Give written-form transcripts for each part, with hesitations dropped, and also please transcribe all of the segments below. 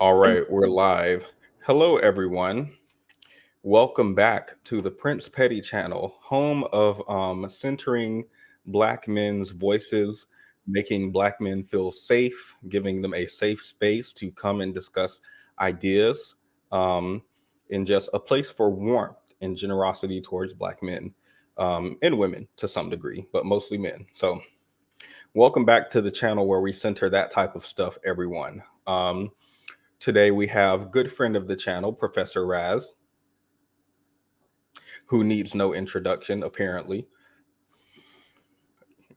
All right, we're live. Hello, everyone. Welcome back to the Prince Petty channel, home of centering Black men's voices, making Black men feel safe, giving them a safe space to come and discuss ideas, um, in just a place for warmth and generosity towards Black men and women to some degree, but mostly men. So, welcome back to the channel where we center that type of stuff, everyone. Today we have good friend of the channel, Professor Raz, who needs no introduction, apparently.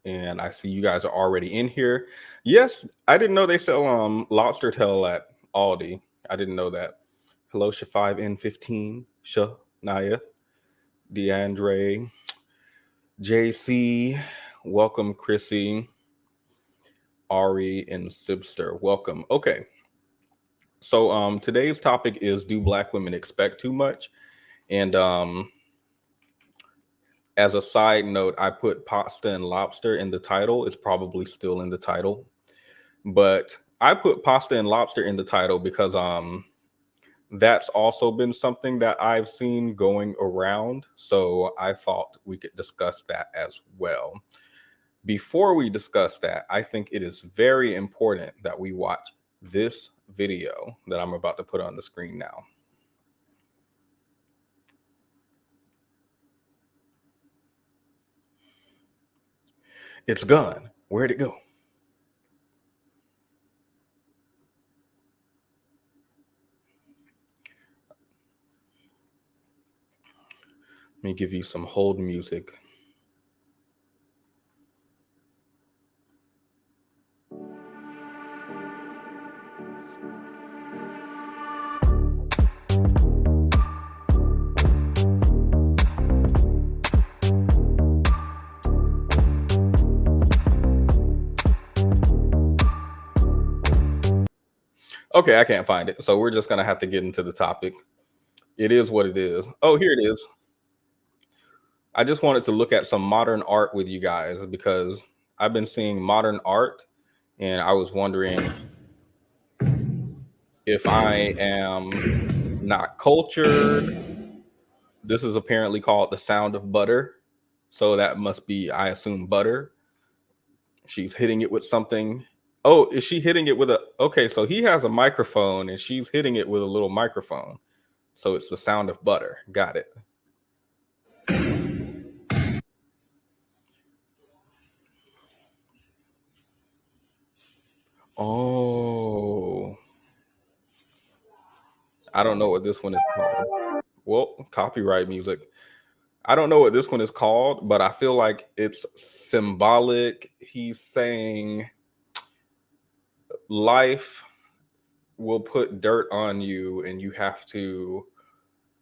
And I see you guys are already in here. Yes, I didn't know they sell lobster tail at Aldi. I didn't know that. Hello, Sha5N15, Naya, DeAndre, JC, welcome, Chrissy, Ari, and Sibster. Welcome. Okay. So today's topic is, do Black women expect too much? And as a side note, I put pasta and lobster in the title. It's probably still in the title, but I put pasta and lobster in the title because that's also been something that I've seen going around. So I thought we could discuss that as well. Before we discuss that, I think it is very important that we watch this video that I'm about to put on the screen now. It's gone. Where'd it go? Let me give you some hold music. Okay, I can't find it. So we're just going to have to get into the topic. It is what it is. Oh, here it is. I just wanted to look at some modern art with you guys because I've been seeing modern art and I was wondering if I am not cultured. This is apparently called The Sound of Butter. So that must be, I assume, butter. She's hitting it with something. Oh, is she hitting it with a... Okay, so he has a microphone and she's hitting it with a little microphone. So it's the sound of butter. Got it. Oh, I don't know what this one is called. Well, copyright music. I don't know what this one is called, but I feel like it's symbolic. He's saying life will put dirt on you and you have to,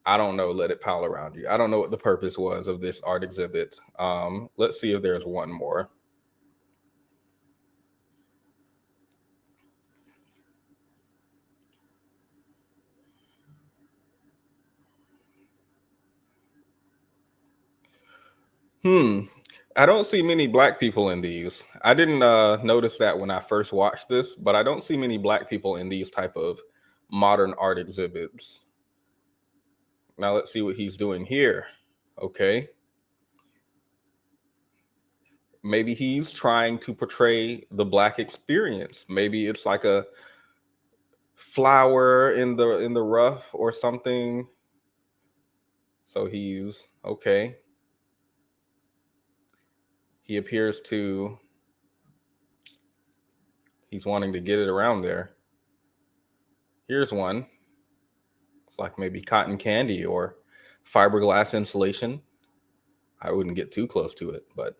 I don't know, let it pile around you. I don't know what the purpose was of this art exhibit. Let's see if there's one more. I don't see many Black people in these. I didn't notice that when I first watched this, but I don't see many Black people in these type of modern art exhibits. Now let's see what he's doing here. Okay. Maybe he's trying to portray the Black experience. Maybe it's like a flower in the rough or something. So he's okay. He appears to, he's wanting to get it around there. Here's one. It's like maybe cotton candy or fiberglass insulation. I wouldn't get too close to it, but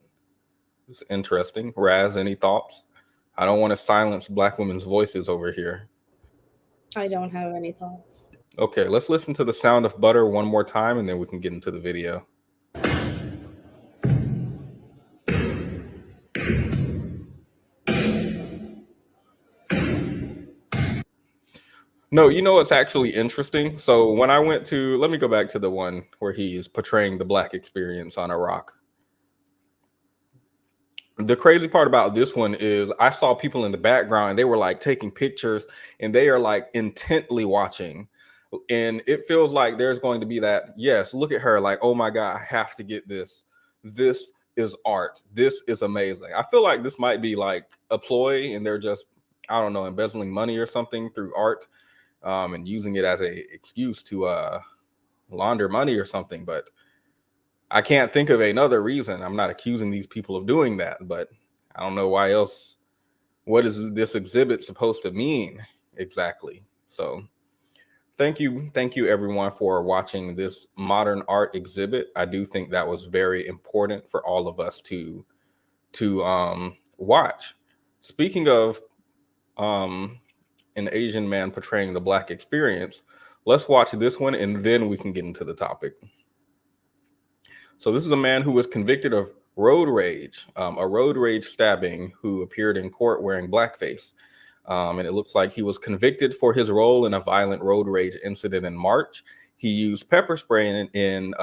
it's interesting. Raz, any thoughts? I don't want to silence Black women's voices over here. I don't have any thoughts. Okay, let's listen to The Sound of Butter one more time and then we can get into the video. No, you know what's actually interesting? So when I went to, let me go back to the one where he's portraying the Black experience on a rock. The crazy part about this one is I saw people in the background and they were like taking pictures and they are like intently watching. And it feels like there's going to be that, yes, look at her, like, oh my God, I have to get this. This is art. This is amazing. I feel like this might be like a ploy and they're just, I don't know, embezzling money or something through art, and using it as a excuse to launder money or something. But I can't think of another reason. I'm not accusing these people of doing that, but I don't know why else. What is this exhibit supposed to mean exactly? So thank you everyone for watching this modern art exhibit. I do think that was very important for all of us to watch. Speaking of an Asian man portraying the Black experience, let's watch this one and then we can get into the topic. So this is a man who was convicted of road rage, a road rage stabbing, who appeared in court wearing blackface. And it looks like he was convicted for his role in a violent road rage incident in March. He used pepper spray and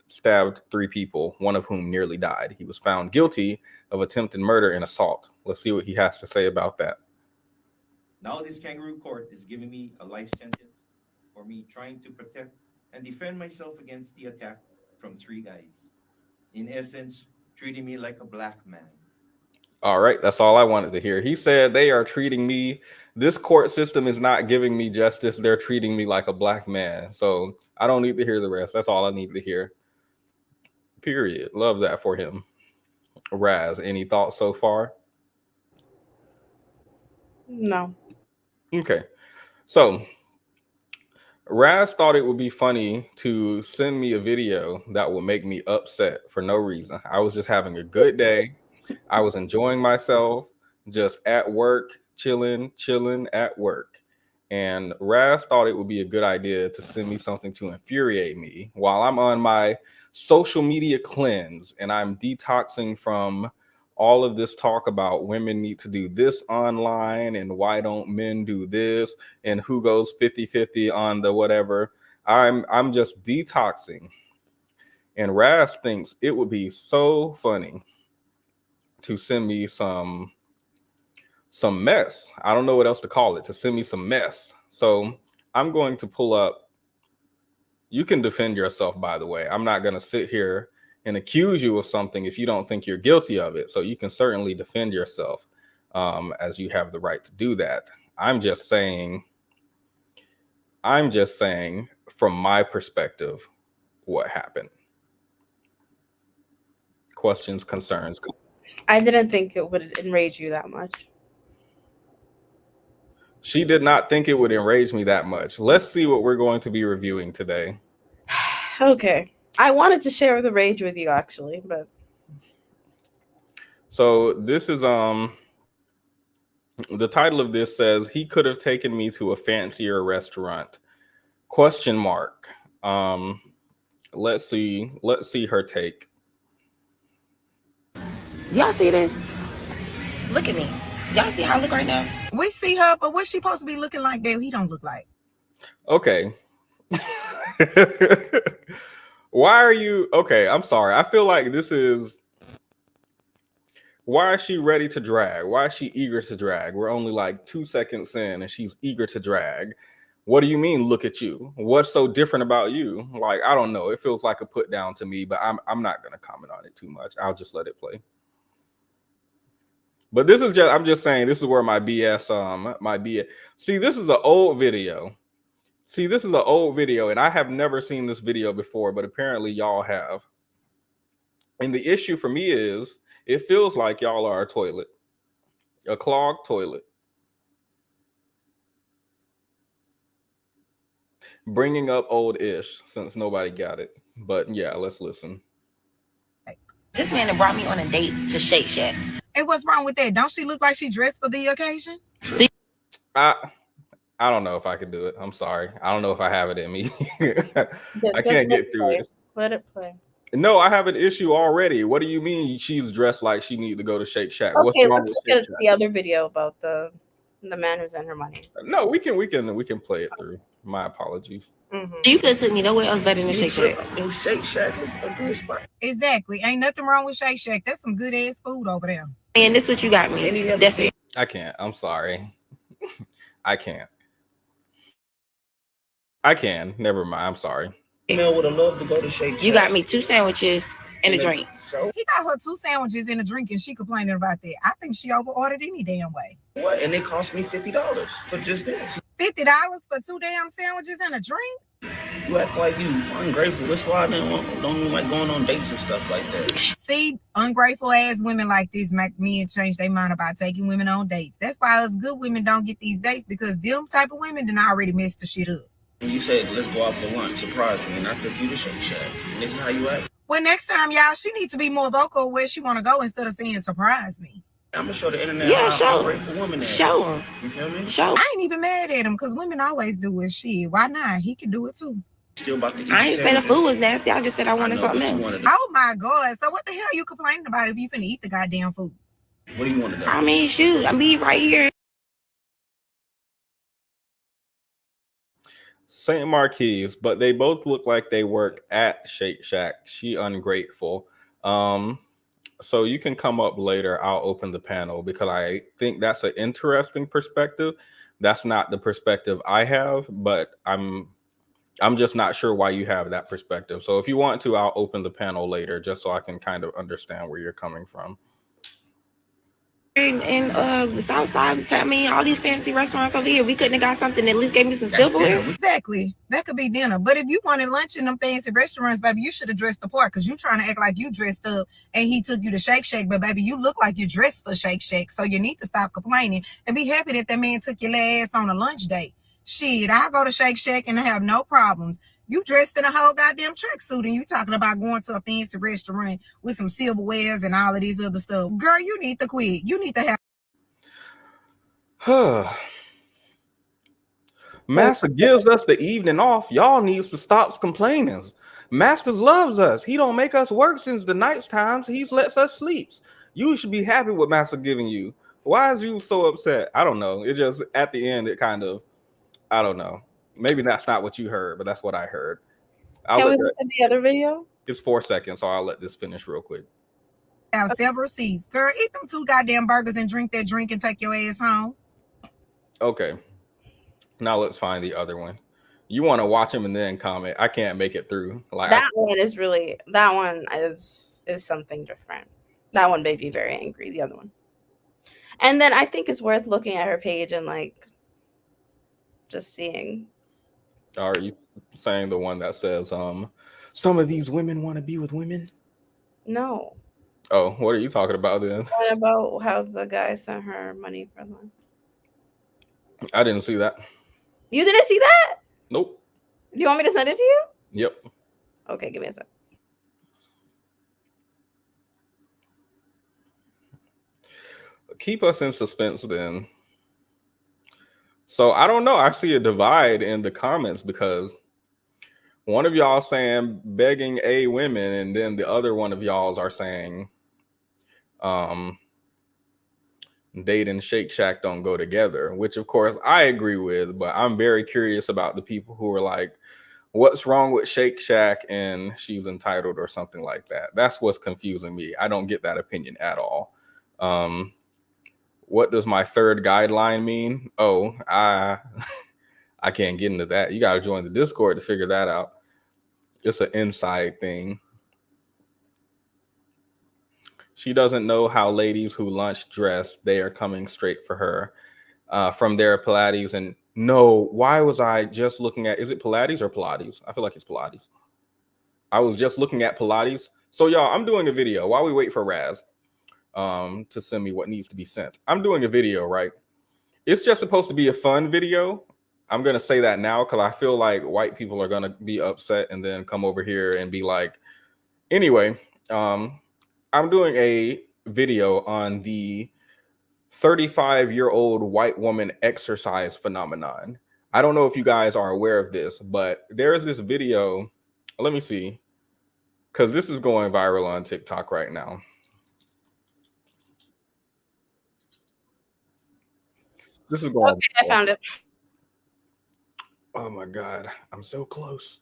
stabbed 3 people, one of whom nearly died. He was found guilty of attempted murder and assault. Let's see what he has to say about that. Now this kangaroo court is giving me a life sentence for me trying to protect and defend myself against the attack from 3 guys. In essence, treating me like a black man. All right, that's all I wanted to hear. He said they are treating me, this court system is not giving me justice. They're treating me like a black man. So I don't need to hear the rest. That's all I need to hear. Period. Love that for him. Raz, any thoughts so far? No. Okay. So Raz thought it would be funny to send me a video that would make me upset for no reason. I was just having a good day. I was enjoying myself, just at work, chilling at work. And Raz thought it would be a good idea to send me something to infuriate me while I'm on my social media cleanse and I'm detoxing from all of this talk about women need to do this online and why don't men do this and who goes 50-50 on the whatever. I'm just detoxing. And Raz thinks it would be so funny to send me some mess. I don't know what else to call it, to send me some mess. So I'm going to pull up. You can defend yourself, by the way. I'm not going to sit here and accuse you of something if you don't think you're guilty of it. So you can certainly defend yourself, as you have the right to do that. I'm just saying from my perspective what happened. Questions, concerns. I didn't think it would enrage you that much. She did not think it would enrage me that much. Let's see what we're going to be reviewing today. Okay. I wanted to share the rage with you actually, but so this is the title of this says he could have taken me to a fancier restaurant. Question mark. Let's see her take. Y'all see this? Look at me. Y'all see how I look right now? We see her, but what's she supposed to be looking like that he don't look like? Okay. Why are you okay? I'm sorry. I feel like this is, why is she ready to drag? Why is she eager to drag? We're only like 2 seconds in and she's eager to drag. What do you mean, look at you? What's so different about you? Like, I don't know. It feels like a put down to me, but I'm not going to comment on it too much. I'll just let it play. But this is just, I'm just saying, this is where my BS, See, this is an old video. And I have never seen this video before, but apparently y'all have. And the issue for me is, it feels like y'all are a toilet, a clogged toilet. Bringing up old ish since nobody got it. But yeah, let's listen. This man that brought me on a date to Shake Shack. And what's wrong with that? Don't she look like she dressed for the occasion? I don't know if I could do it. I'm sorry. I don't know if I have it in me. I can't get through it. Let it play. No, I have an issue already. What do you mean she's dressed like she need to go to Shake Shack? Okay, What's wrong let's with look Shake at Shack? the other video about the The man who sent her money. No, we can play it through. My apologies. You could have took me nowhere else better than Shake Shack. And Shake Shack is a good spot. Exactly. Ain't nothing wrong with Shake Shack. That's some good ass food over there. And this what you got me. That's it. I can't. I'm sorry. I can't. I can. Never mind. I'm sorry. Female would have loved to go to Shake Shack. You got me 2 sandwiches and a drink. So He got her 2 sandwiches and a drink, and she complaining about that. I think she over ordered any damn way. what? And it cost me $50 for just this. $50 for 2 damn sandwiches and a drink? You act like you ungrateful. That's why I don't like going on dates and stuff like that. See, ungrateful ass women like this make men change their mind about taking women on dates. That's why us good women don't get these dates, because them type of women done already messed the shit up. You said, let's go out for lunch, surprise me, and I took you to Shake Shack. And this is how you act? Well, next time, y'all, she needs to be more vocal where she want to go instead of saying surprise me. I'm going to show the internet how ungrateful woman is. Show him. You feel me? Show. I ain't even mad at him, because women always do it. Shit, why not? He can do it too. Still about to eat I ain't your saying the sandwiches. food was nasty. I just said I wanted know, something but you else. wanted- Oh my God. So what the hell you complaining about if you finna eat the goddamn food? What do you want to do? I mean, shoot, I'm be right here. St. Marquis, but they both look like they work at Shake Shack. She ungrateful. So you can come up later. I'll open the panel because I think that's an interesting perspective. That's not the perspective I have, but I'm just not sure why you have that perspective. So if you want to, I'll open the panel later just so I can kind of understand where you're coming from. And the South Side, I mean, all these fancy restaurants over here, we couldn't have got something that at least gave me some silverware. Exactly. That could be dinner. But if you wanted lunch in them fancy restaurants, baby, you should have dressed the part, because you trying to act like you dressed up and he took you to Shake Shack. But baby, you look like you dressed for Shake Shack. So you need to stop complaining and be happy that man took your ass on a lunch date. Shit, I go to Shake Shack and I have no problems. You dressed in a whole goddamn tracksuit and you talking about going to a fancy restaurant with some silverwares and all of these other stuff. Girl, you need to quit. You need to have... Master gives us the evening off. Y'all needs to stop complaining. Master loves us. He don't make us work since the night times. He lets us sleep. You should be happy with Master giving you. Why is you so upset? I don't know. It just, at the end, it kind of, I don't know. Maybe that's not what you heard, but that's what I heard. Can we look at the other video? It's 4 seconds, so I'll let this finish real quick. Have several seats. Girl, eat them 2 goddamn burgers and drink that drink and take your ass home. Okay. Now let's find the other one. You want to watch them and then comment. I can't make it through. Like that one is something different. That one made me very angry. The other one. And then I think it's worth looking at her page and like just seeing. Are you saying the one that says some of these women want to be with women? No. Oh, what are you talking about then? What about how the guy sent her money for lunch? I didn't see that. You didn't see that? Nope. Do you want me to send it to you? Yep. Okay, give me a sec. Keep us in suspense then. So I don't know. I see a divide in the comments because one of y'all saying begging a women, and then the other one of y'all's are saying date and Shake Shack don't go together, which of course I agree with, but I'm very curious about the people who are like, what's wrong with Shake Shack and she's entitled or something like that. That's what's confusing me. I don't get that opinion at all. What does my third guideline mean? Oh, I can't get into that. You got to join the Discord to figure that out. It's an inside thing. She doesn't know how ladies who lunch dress, they are coming straight for her from their Pilates. And no, why was I just looking at, is it Pilates or Pilates? I feel like it's Pilates. I was just looking at Pilates. So y'all, I'm doing a video while we wait for Raz to send me what needs to be sent. I'm doing a video, right? It's just supposed to be a fun video. I'm going to say that now because I feel like white people are going to be upset and then come over here and be like, anyway, I'm doing a video on the 35-year-old white woman exercise phenomenon. I don't know if you guys are aware of this, but there's this video. Let me see, because this is going viral on TikTok right now. This is going. Okay, I found it. Oh my god, I'm so close.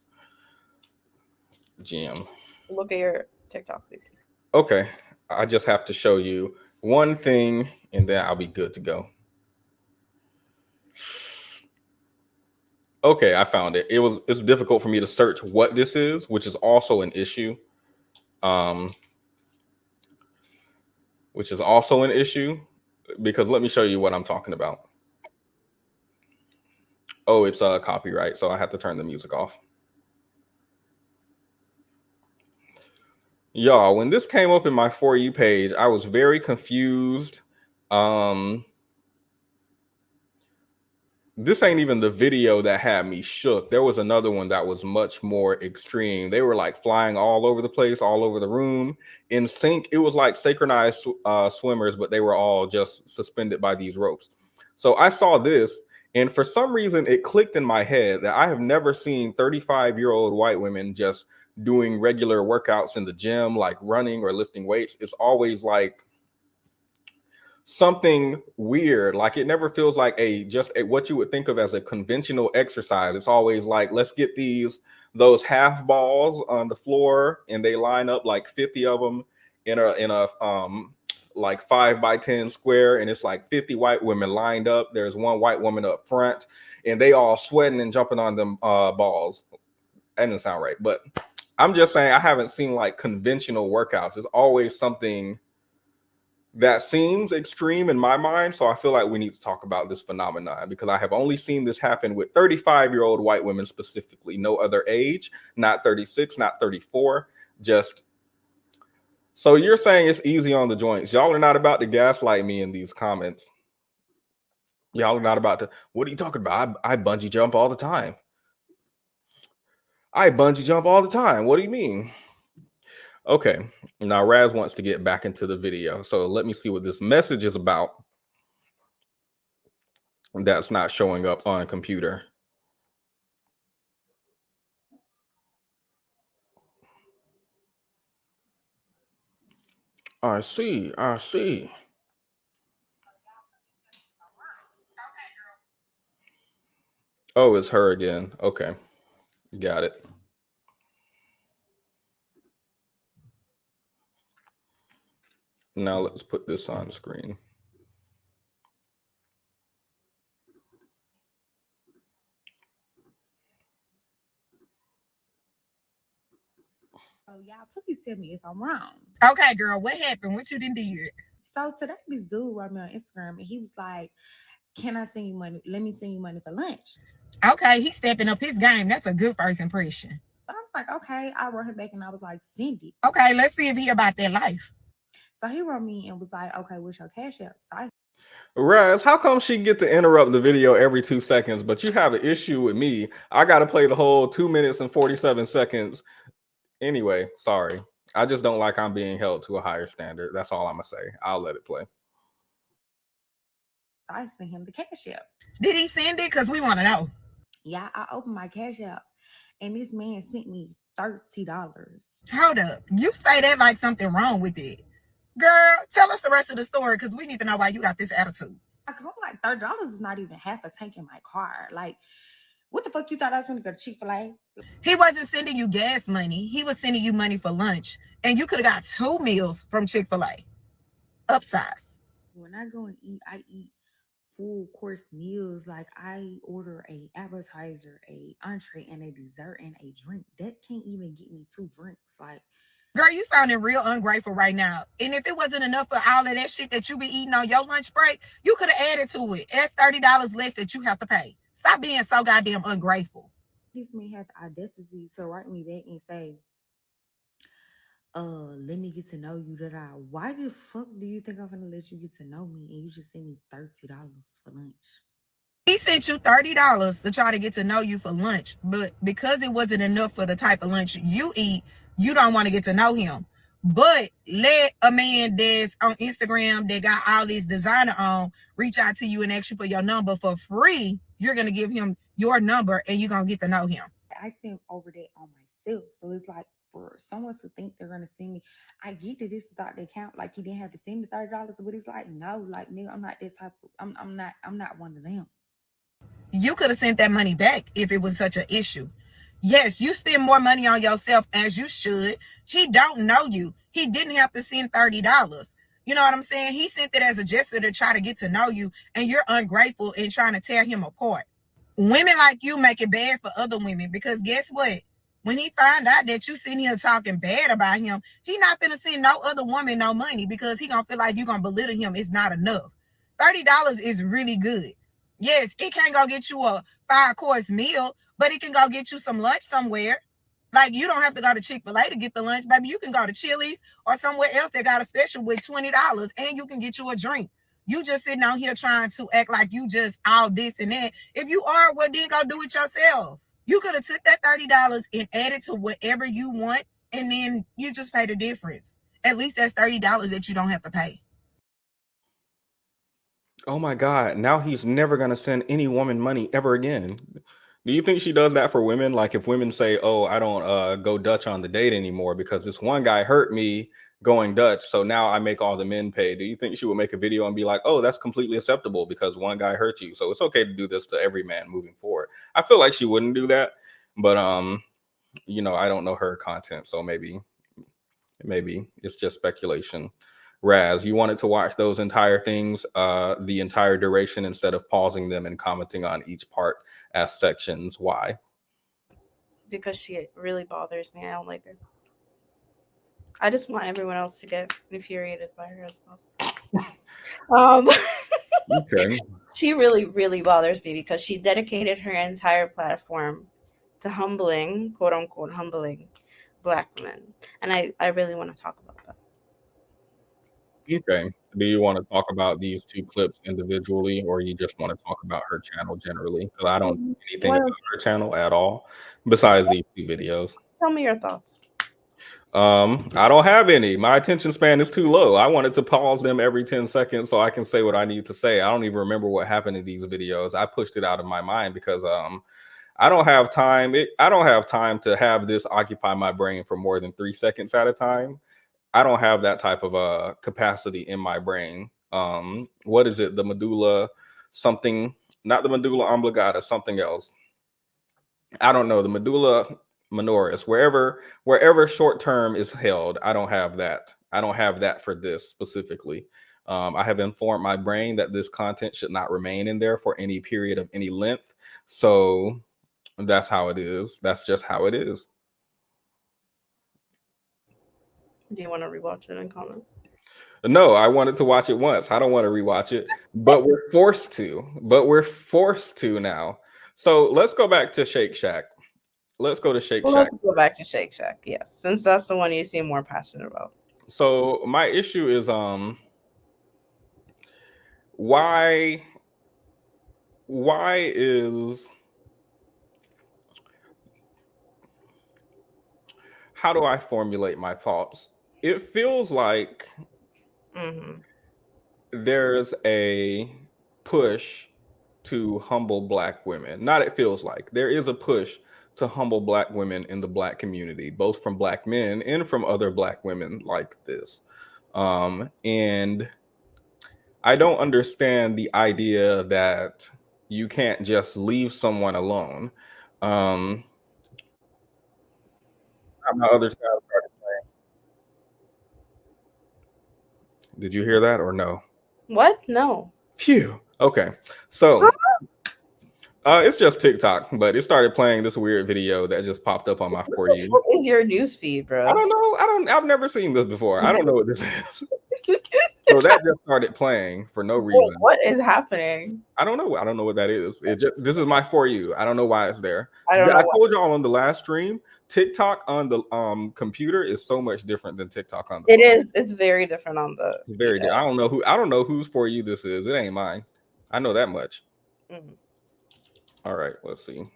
Jim. Look at your TikTok, please. Okay, I just have to show you one thing, and then I'll be good to go. Okay, I found it. It's difficult for me to search what this is, which is also an issue. Which is also an issue, because let me show you what I'm talking about. Oh, it's copyright, so I have to turn the music off. Y'all, when this came up in my For You page, I was very confused. This ain't even the video that had me shook. There was another one that was much more extreme. They were like flying all over the place, all over the room, in sync. It was like synchronized swimmers, but they were all just suspended by these ropes. So I saw this, and for some reason, it clicked in my head that I have never seen 35-year-old white women just doing regular workouts in the gym, like running or lifting weights. It's always like something weird. Like it never feels like what you would think of as a conventional exercise. It's always like, let's get those half balls on the floor, and they line up like 50 of them in a like 5x10 square, and it's like 50 white women lined up. There's one white woman up front, and they all sweating and jumping on them balls. That didn't sound right, but I'm just saying I haven't seen like conventional workouts. It's always something that seems extreme in my mind. So I feel like we need to talk about this phenomenon, because I have only seen this happen with 35-year-old white women specifically, no other age, not 36, not 34, just. So you're saying it's easy on the joints. Y'all are not about to gaslight me in these comments. Y'all are not about to, what are you talking about? I bungee jump all the time. I bungee jump all the time. What do you mean? Okay, now Raz wants to get back into the video. So let me see what this message is about that's not showing up on a computer. I see. Oh, it's her again. Okay, got it. Now let's put this on screen. Oh, y'all, please tell me if I'm wrong. Okay, girl, what happened? What you done did? So today, this dude wrote me on Instagram, and he was like, "Can I send you money? Let me send you money for lunch." Okay, he's stepping up his game. That's a good first impression. So I was like, "Okay." I wrote him back, and I was like, "Send it." Okay, let's see if he about that life. So he wrote me and was like, "Okay, what's your CashApp?" So I Raz, how come she get to interrupt the video every 2 seconds, but you have an issue with me? I got to play the whole 2 minutes and 47 seconds. Anyway, sorry. I just don't like I'm being held to a higher standard. That's all I'm going to say. I'll let it play. I sent him the CashApp. Did he send it? Because we want to know. Yeah, I opened my CashApp, and this man sent me $30. Hold up. You say that like something wrong with it. Girl, tell us the rest of the story, because we need to know why you got this attitude. Because I'm like, $30 is not even half a tank in my car. Like, what the fuck you thought I was going to go to Chick-fil-A? He wasn't sending you gas money. He was sending you money for lunch. And you could have got 2 meals from Chick-fil-A. Upsize. When I go and eat, I eat full course meals. Like, I order a appetizer, a entree, and a dessert, and a drink. That can't even get me 2 drinks. Like, girl, you sounding real ungrateful right now. And if it wasn't enough for all of that shit that you be eating on your lunch break, you could have added to it. That's $30 less that you have to pay. Stop being so goddamn ungrateful. this man had the audacity to write me back and say, let me get to know you. Why the fuck do you think I'm gonna let you get to know me and you just send me $30 for lunch? He sent you $30 to try to get to know you for lunch, but because it wasn't enough for the type of lunch you eat, you don't want to get to know him. But let a man that's on Instagram that got all this designer on reach out to you and ask you for your number for free. You're gonna give him your number and you're gonna get to know him. I spent over that on myself. So it's like, for someone to think they're gonna send me. I get that this is out the account, like he didn't have to send me $30, but it's like no, like nigga, I'm not that type of I'm not one of them. You could have sent that money back if it was such an issue. Yes, you spend more money on yourself as you should. He don't know you. He didn't have to send $30. You know what I'm saying? He sent it as a gesture to try to get to know you, and you're ungrateful and trying to tear him apart. Women like you make it bad for other women because guess what? When he find out that you sitting here talking bad about him, he not gonna send no other woman no money because he gonna feel like you gonna belittle him. It's not enough. $30 is really good. Yes, it can't go get you a 5-course meal, but it can go get you some lunch somewhere. Like you don't have to go to Chick-fil-A to get the lunch, baby. You can go to Chili's or somewhere else that got a special with $20 and you can get you a drink. You just sitting out here trying to act like you just all this and that. If you are, well, then go do it yourself. You could have took that $30 and added to whatever you want, and then you just pay the difference. At least that's $30 that you don't have to pay. Oh my God. Now he's never going to send any woman money ever again. Do you think she does that for women? Like if women say, oh, I don't go Dutch on the date anymore because this one guy hurt me going Dutch. So now I make all the men pay. Do you think she would make a video and be like, oh, that's completely acceptable because one guy hurt you. So it's okay to do this to every man moving forward. I feel like she wouldn't do that. But, I don't know her content. So maybe it's just speculation. Raz, you wanted to watch those entire things, the entire duration, instead of pausing them and commenting on each part as sections. Why? Because she really bothers me. I don't like her. I just want everyone else to get infuriated by her as well. Okay. She really, really bothers me because she dedicated her entire platform to humbling, quote unquote, humbling Black women. And I really want to talk about that. Okay. Do you want to talk about these two clips individually, or you just want to talk about her channel generally? Because I don't know anything Why about don't her channel at all, besides these two videos. Tell me your thoughts. I don't have any. My attention span is too low. I wanted to pause them every 10 seconds so I can say what I need to say. I don't even remember what happened in these videos. I pushed it out of my mind because I don't have time. I don't have time to have this occupy my brain for more than 3 seconds at a time. I don't have that type of capacity in my brain. What is it? The medulla something, not the medulla oblongata, something else. I don't know. The medulla minoris, wherever short term is held. I don't have that. I don't have that for this specifically. I have informed my brain that this content should not remain in there for any period of any length. So that's how it is. That's just how it is. Do you want to rewatch it and comment? No, I wanted to watch it once. I don't want to rewatch it, but we're forced to. Now. So let's go back to Shake Shack. Let's go to Shake Shack. Let's go back to Shake Shack, yes, since that's the one you seem more passionate about. So my issue is why is, how do I formulate my thoughts? It feels like there's a push to humble Black women. Not it feels like. There is a push to humble Black women in the Black community, both from Black men and from other Black women like this. And I don't understand the idea that you can't just leave someone alone. My other side started playing. Did you hear that or no? What? No. Phew. Okay. So it's just TikTok, but it started playing this weird video that just popped up on my For You. What is your news feed, bro? I don't know. I've never seen this before. I don't know what this is. So that just started playing for no reason. What is happening? I don't know. I don't know what that is. This is my For You. I don't know why it's there. I told y'all on the last stream, TikTok on the computer is so much different than TikTok on the phone. It is. It's very different on the. It's very different. I don't know whose For You this is. It ain't mine. I know that much. All right, let's see.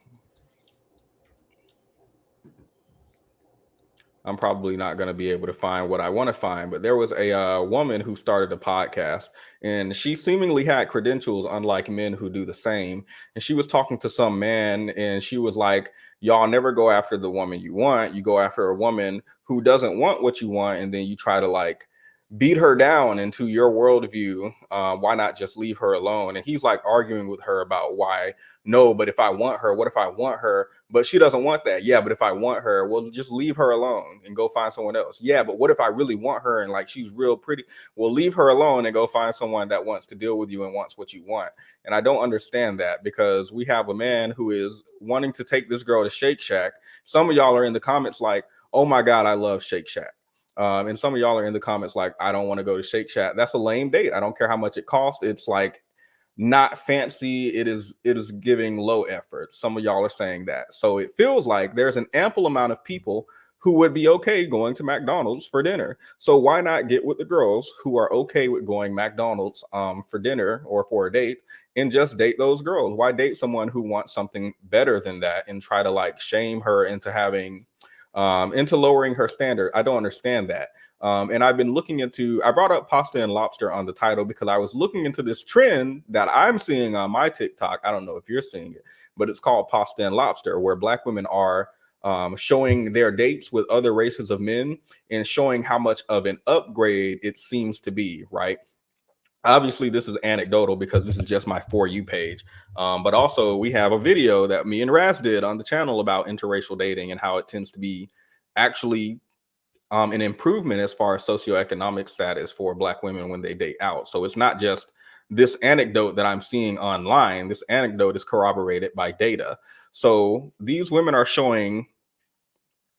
I'm probably not going to be able to find what I want to find. But there was a woman who started a podcast, and she seemingly had credentials, unlike men who do the same. And she was talking to some man, and she was like, y'all never go after the woman you want. You go after a woman who doesn't want what you want, and then you try to like beat her down into your worldview. Why not just leave her alone? And he's like arguing with her about why no, but if I want her, what if I want her, but she doesn't want that? Yeah, but if I want her, well, just leave her alone and go find someone else. Yeah, but what if I really want her and like she's real pretty? Well, leave her alone and go find someone that wants to deal with you and wants what you want. And I don't understand that, because we have a man who is wanting to take this girl to Shake Shack. Some of y'all are in the comments like, oh my God, I love Shake Shack. And some of y'all are in the comments like, I don't want to go to Shake Shack. That's a lame date. I don't care how much it costs. It's like not fancy. It is giving low effort. Some of y'all are saying that. So it feels like there's an ample amount of people who would be okay going to McDonald's for dinner. So why not get with the girls who are okay with going McDonald's for dinner or for a date, and just date those girls? Why date someone who wants something better than that and try to like shame her into having into lowering her standard? I don't understand that. And I've been looking into, I brought up pasta and lobster on the title because I was looking into this trend that I'm seeing on my TikTok. I don't know if you're seeing it, but it's called pasta and lobster, where Black women are showing their dates with other races of men and showing how much of an upgrade it seems to be, right? Obviously, this is anecdotal because this is just my For You page. But also, we have a video that me and Raz did on the channel about interracial dating and how it tends to be actually an improvement as far as socioeconomic status for Black women when they date out. So it's not just this anecdote that I'm seeing online. This anecdote is corroborated by data. So these women are showing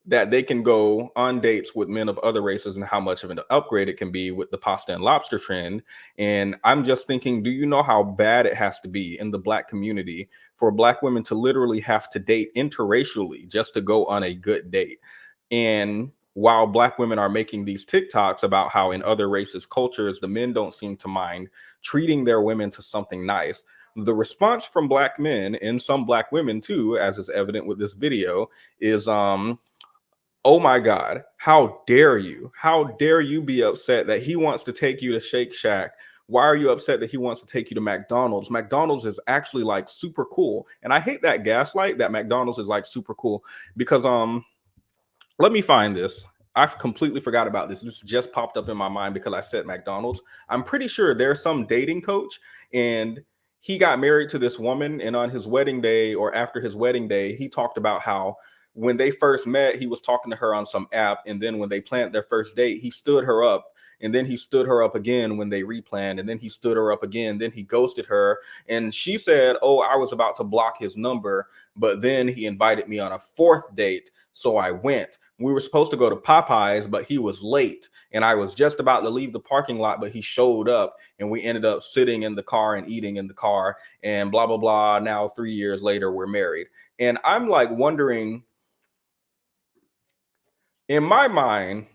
that they can go on dates with men of other races and how much of an upgrade it can be with the pasta and lobster trend. And I'm just thinking, do you know how bad it has to be in the Black community for Black women to literally have to date interracially just to go on a good date? And while Black women are making these TikToks about how in other races, cultures, the men don't seem to mind treating their women to something nice, the response from Black men and some Black women too, as is evident with this video, is oh my God, how dare you? How dare you be upset that he wants to take you to Shake Shack? Why are you upset that he wants to take you to McDonald's? McDonald's is actually like super cool. And I hate that gaslight that McDonald's is like super cool, because let me find this. I've completely forgot about this. This just popped up in my mind because I said McDonald's. I'm pretty sure there's some dating coach, and he got married to this woman, and on his wedding day or after his wedding day, he talked about how when they first met, he was talking to her on some app, and then when they planned their first date, he stood her up, and then he stood her up again when they replanned, and then he stood her up again, then he ghosted her, and she said, oh, I was about to block his number, but then he invited me on a fourth date, so I went. We were supposed to go to Popeyes, but he was late, and I was just about to leave the parking lot, but he showed up, and we ended up sitting in the car and eating in the car, and blah, blah, blah. Now 3 years later, we're married. And I'm like wondering, in my mind,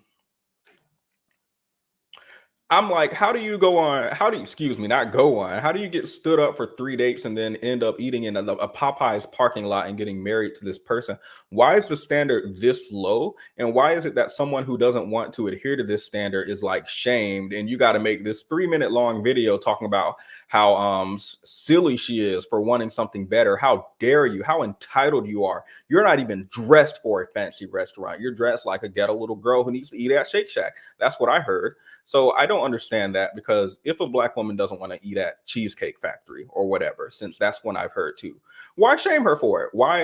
I'm like, how do you go on? How do you, excuse me, not go on? How do you get stood up for 3 dates and then end up eating in a Popeyes parking lot and getting married to this person? Why is the standard this low? And why is it that someone who doesn't want to adhere to this standard is like shamed? And you got to make this 3-minute long video talking about how silly she is for wanting something better. How dare you? How entitled you are. You're not even dressed for a fancy restaurant. You're dressed like a ghetto little girl who needs to eat at Shake Shack. That's what I heard. So I don't understand that, because if a Black woman doesn't want to eat at Cheesecake Factory or whatever, since that's one I've heard too, why shame her for it? Why,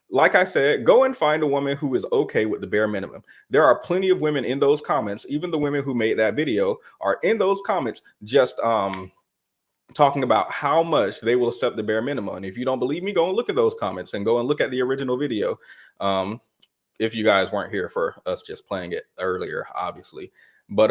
like I said, go and find a woman who is okay with the bare minimum. There are plenty of women in those comments. Even the women who made that video are in those comments just talking about how much they will accept the bare minimum. And if you don't believe me, go and look at those comments and go and look at the original video. If you guys weren't here for us just playing it earlier, obviously. But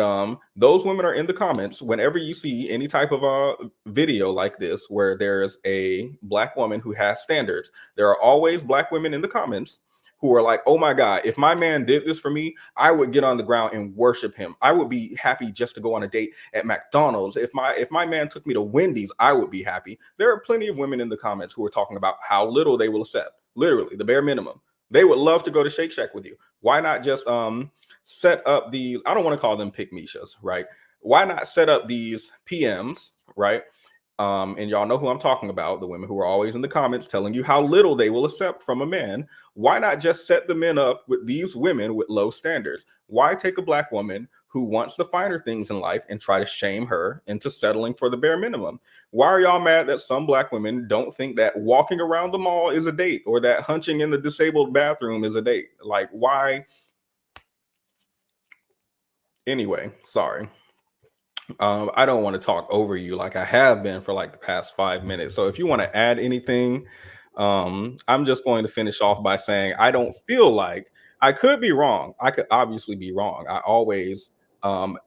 those women are in the comments whenever you see any type of video like this where there's a Black woman who has standards. There are always Black women in the comments who are like, oh my God, if my man did this for me, I would get on the ground and worship him. I would be happy just to go on a date at McDonald's. If my man took me to Wendy's, I would be happy. There are plenty of women in the comments who are talking about how little they will accept, literally the bare minimum. They would love to go to Shake Shack with you. Why not just set up these? I don't want to call them pick Mishas, right? Why not set up these PMs, right? And y'all know who I'm talking about, the women who are always in the comments telling you how little they will accept from a man. Why not just set the men up with these women with low standards? Why take a black woman who wants the finer things in life and try to shame her into settling for the bare minimum? Why are y'all mad that some black women don't think that walking around the mall is a date or that hunching in the disabled bathroom is a date? Like, why? Anyway, sorry. I don't want to talk over you like I have been for like the past 5 minutes. So if you want to add anything, I'm just going to finish off by saying I don't feel like, I could be wrong. I could obviously be wrong. I always um,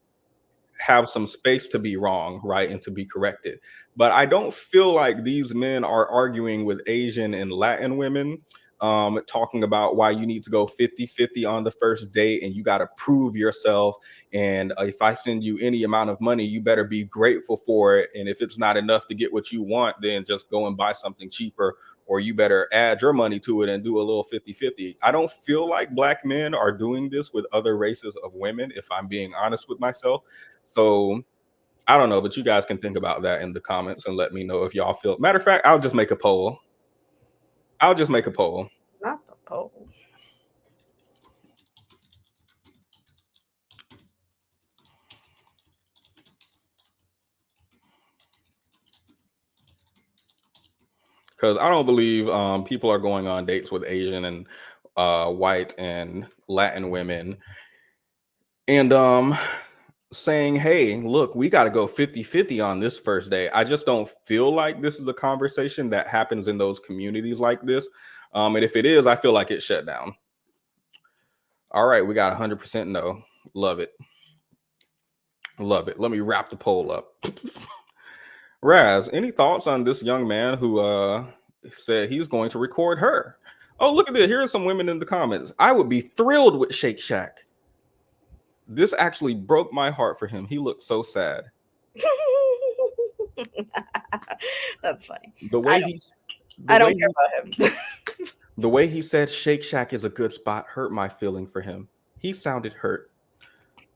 have some space to be wrong, right, and to be corrected. But I don't feel like these men are arguing with Asian and Latin women, talking about why you need to go 50-50 on the first date and you got to prove yourself. And if I send you any amount of money, you better be grateful for it. And if it's not enough to get what you want, then just go and buy something cheaper, or you better add your money to it and do a little 50-50. I don't feel like black men are doing this with other races of women, if I'm being honest with myself. So I don't know, but you guys can think about that in the comments and let me know if y'all feel. Matter of fact, I'll just make a poll. Not the poll. Because I don't believe people are going on dates with Asian and white and Latin women and saying, hey, look, we got to go 50-50 on this first day. I just don't feel like this is a conversation that happens in those communities like this. And if it is, I feel like it's shut down. All right, we got 100% no. Love it. Love it. Let me wrap the poll up. Raz, any thoughts on this young man who said he's going to record her? Oh, look at this. Here are some women in the comments. I would be thrilled with Shake Shack. This actually broke my heart for him. He looked so sad. That's funny. The way he's I don't care about him. The way he said Shake Shack is a good spot hurt my feeling for him. He sounded hurt.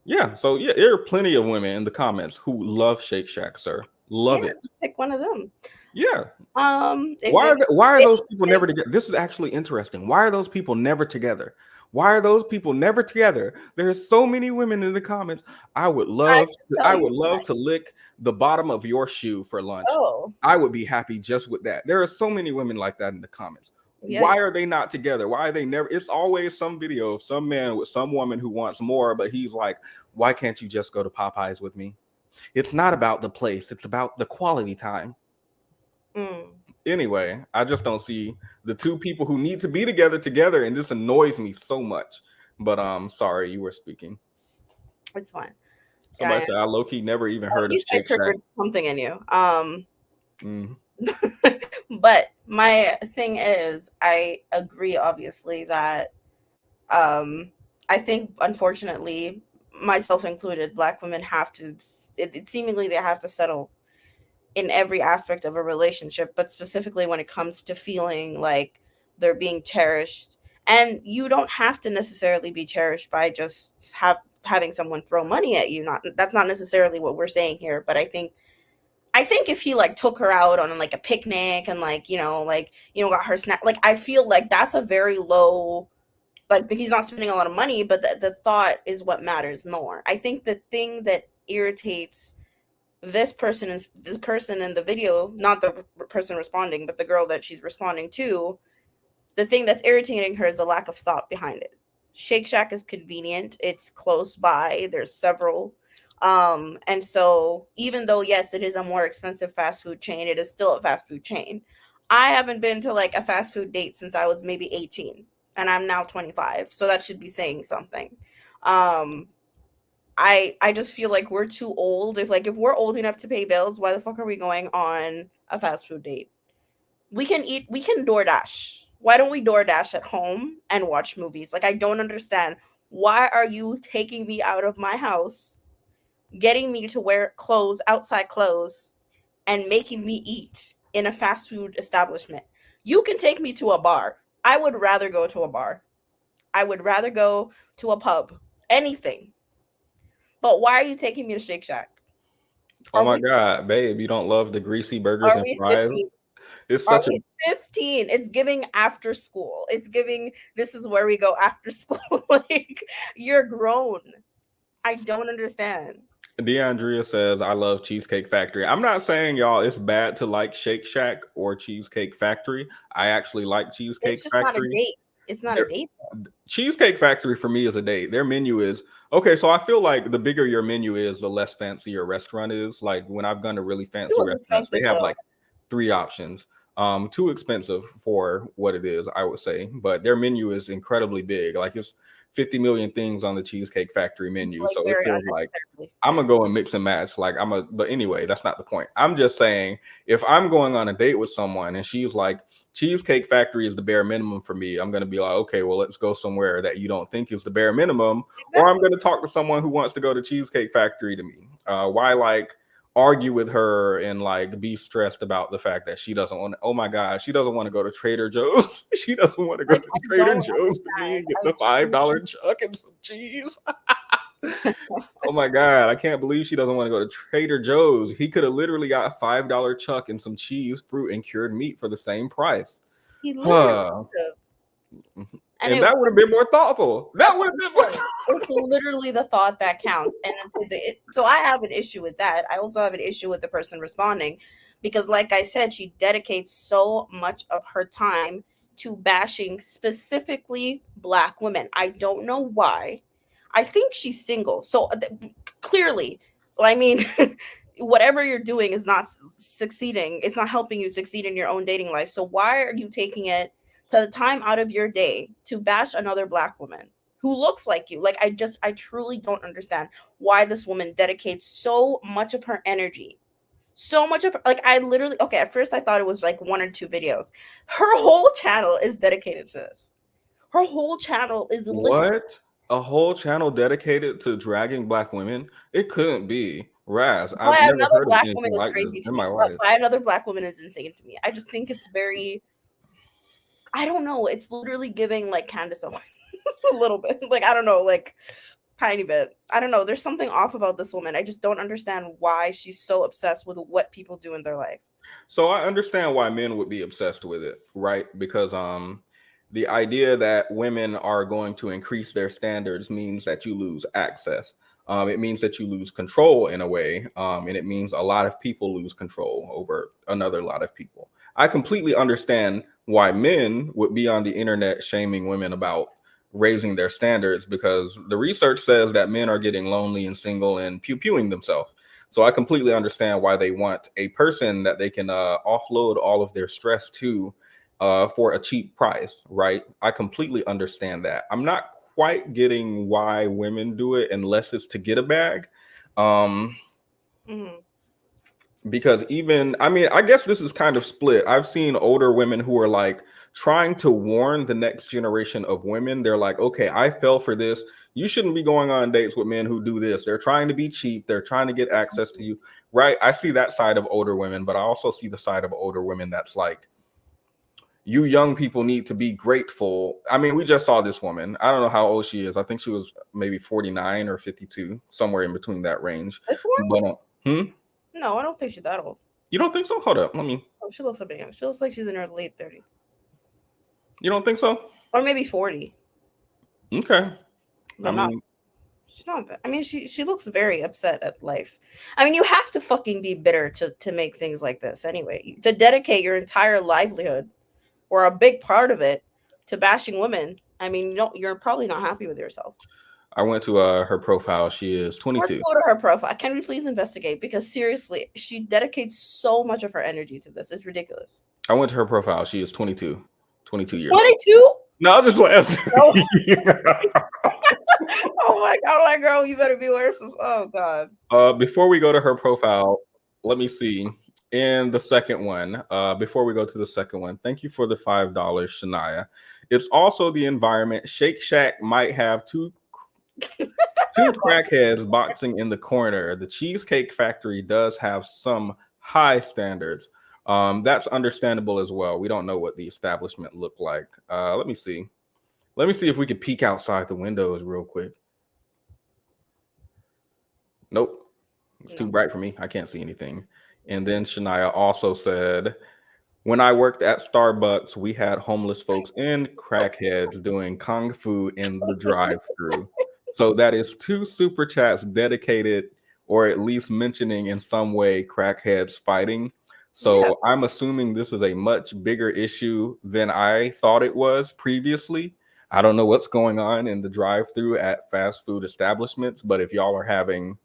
Yeah, so yeah, there are plenty of women in the comments who love Shake Shack, sir. Love it. Pick one of them. Yeah. If Why are those people never together? This is actually interesting. Why are those people never together? Why are those people never together? There's so many women in the comments. I would love to lick the bottom of your shoe for lunch. Oh, I would be happy just with that. There are so many women like that in the comments. yeah. Why are they not together? Why are they never? It's always some video of some man with some woman who wants more, but he's like, why can't you just go to Popeyes with me? It's not about the place. It's about the quality time. Anyway, I just don't see the two people who need to be together, and this annoys me so much. But sorry, you were speaking. It's fine. Somebody said I low-key never even heard of Shake Shack. Something in you. But my thing is, I agree, obviously, that I think, unfortunately, myself included, black women have to, seemingly they have to settle in every aspect of a relationship, but specifically when it comes to feeling like they're being cherished. And you don't have to necessarily be cherished by just having someone throw money at you. That's not necessarily what we're saying here, but I think if he like took her out on like a picnic and got her snack, like I feel like that's a very low, like he's not spending a lot of money, but the thought is what matters more. I think the thing that irritates this person in the video, not the person responding, but the girl that she's responding to, the thing that's irritating her is the lack of thought behind it. Shake Shack is convenient. It's close by. There's several. And so even though, yes, it is a more expensive fast food chain, it is still a fast food chain. I haven't been to like a fast food date since I was maybe 18 and I'm now 25. So that should be saying something. I just feel like we're too old. If we're old enough to pay bills, why the fuck are we going on a fast food date? We can DoorDash. Why don't we DoorDash at home and watch movies? Like, I don't understand. Why are you taking me out of my house, getting me to wear clothes, outside clothes, and making me eat in a fast food establishment? You can take me to a bar. I would rather go to a bar. I would rather go to a pub. Anything. But why are you taking me to Shake Shack? Oh Are my we God, babe, you don't love the greasy burgers are and we fries? 15? It's Are such a we 15? It's giving after school. It's giving this is where we go after school. Like you're grown. I don't understand. DeAndrea says, I love Cheesecake Factory. I'm not saying y'all it's bad to like Shake Shack or Cheesecake Factory. I actually like Cheesecake It's just not a Factory. date. It's not a date though. Cheesecake Factory for me is a date. Their menu is okay. So I feel like the bigger your menu is, the less fancy your restaurant is. Like when I've gone to really It fancy was restaurants, they expensive have though. like 3 options. Too expensive for what it is, I would say. But their menu is incredibly big. Like it's 50 million things on the Cheesecake Factory It's menu. like So it very feels like unnecessarily. I'm gonna go and mix and match. But anyway, that's not the point. I'm just saying if I'm going on a date with someone and she's like, Cheesecake Factory is the bare minimum for me, I'm gonna be like, okay, well, let's go somewhere that you don't think is the bare minimum, or I'm Exactly. gonna talk to someone who wants to go to Cheesecake Factory to me. Why like argue with her and like be stressed about the fact that she doesn't want to, oh my god, she doesn't want to go to Trader Joe's. She doesn't want to go Like to I Trader don't Joe's to me understand. and get I the $5 truly chuck and some cheese. Oh my god, I can't believe she doesn't want to go to Trader Joe's. He could have literally got $5 chuck and some cheese, fruit, and cured meat for the same price. he literally Huh. and And it that would have been more thoughtful. That that's would what have I'm been more saying. It's literally the thought that counts. And so I have an issue with that. I also have an issue with the person responding because, like I said, she dedicates so much of her time to bashing specifically Black women. I don't know why. I think she's single. So clearly, I mean, whatever you're doing is not succeeding. It's not helping you succeed in your own dating life. So why are you taking it to the time out of your day to bash another Black woman who looks like you? Like I truly don't understand why this woman dedicates so much of her energy. So much of like I literally okay, at first I thought it was like 1 or 2 videos. Her whole channel is dedicated to this. Her whole channel is literally what? A whole channel dedicated to dragging Black women? It couldn't be. Raz, why I've never another heard of Black woman anything is like this crazy to in my me. life. Why another Black woman is insane to me. I just think it's very I don't know. It's literally giving like Candace Owens a little bit. Like I don't know, like tiny bit. I don't know. There's something off about this woman. I just don't understand why she's so obsessed with what people do in their life. So I understand why men would be obsessed with it, right? Because the idea that women are going to increase their standards means that you lose access. It means that you lose control in a way, and it means a lot of people lose control over another lot of people. I completely understand why men would be on the internet shaming women about raising their standards because the research says that men are getting lonely and single and pew-pewing themselves. So I completely understand why they want a person that they can offload all of their stress to for a cheap price, right? I completely understand that. I'm not quite getting why women do it unless it's to get a bag. Um, Mm-hmm. because even I mean, I guess this is kind of split. I've seen older women who are like trying to warn the next generation of women. They're like, okay, I fell for this. You shouldn't be going on dates with men who do this. They're trying to be cheap. They're trying to get access to you, right? I see that side of older women, but I also see the side of older women that's like, you young people need to be grateful. I mean, we just saw this woman. I don't know how old she is. I think she was maybe 49 or 52, somewhere in between that range. This one? But No, I don't think she's that old. you don't think so? Hold up. Let me. Oh, she looks a bit young. She looks like she's in her late 30s. You don't think so? Or maybe 40. Okay. But not she's not that. I mean, she looks very upset at life. I mean, you have to fucking be bitter to make things like this anyway. To dedicate your entire livelihood or a big part of it to bashing women. I mean, you're probably not happy with yourself. I went to her profile. She is Let's 22. go to her profile. Can we please investigate? Because seriously, she dedicates so much of her energy to this. It's ridiculous. I went to her profile. She is 22. 22 years. 22? No, I'll just laugh. No. Oh my god, my girl, you better be worse. Oh god. Before we go to her profile, let me see. In the second one, before we go to the second one, thank you for the $5, Shania. It's also the environment. Shake Shack might have two crackheads boxing in the corner. The Cheesecake Factory does have some high standards. That's understandable as well. We don't know what the establishment looked like. Let me see. Let me see if we could peek outside the windows real quick. Nope. It's too bright for me. I can't see anything. And then Shania also said, when I worked at Starbucks, we had homeless folks and crackheads doing kung fu in the drive-through. So that is 2 super chats dedicated, or at least mentioning in some way, crackheads fighting. So Yes. I'm assuming this is a much bigger issue than I thought it was previously. I don't know what's going on in the drive-through at fast food establishments, but if y'all are having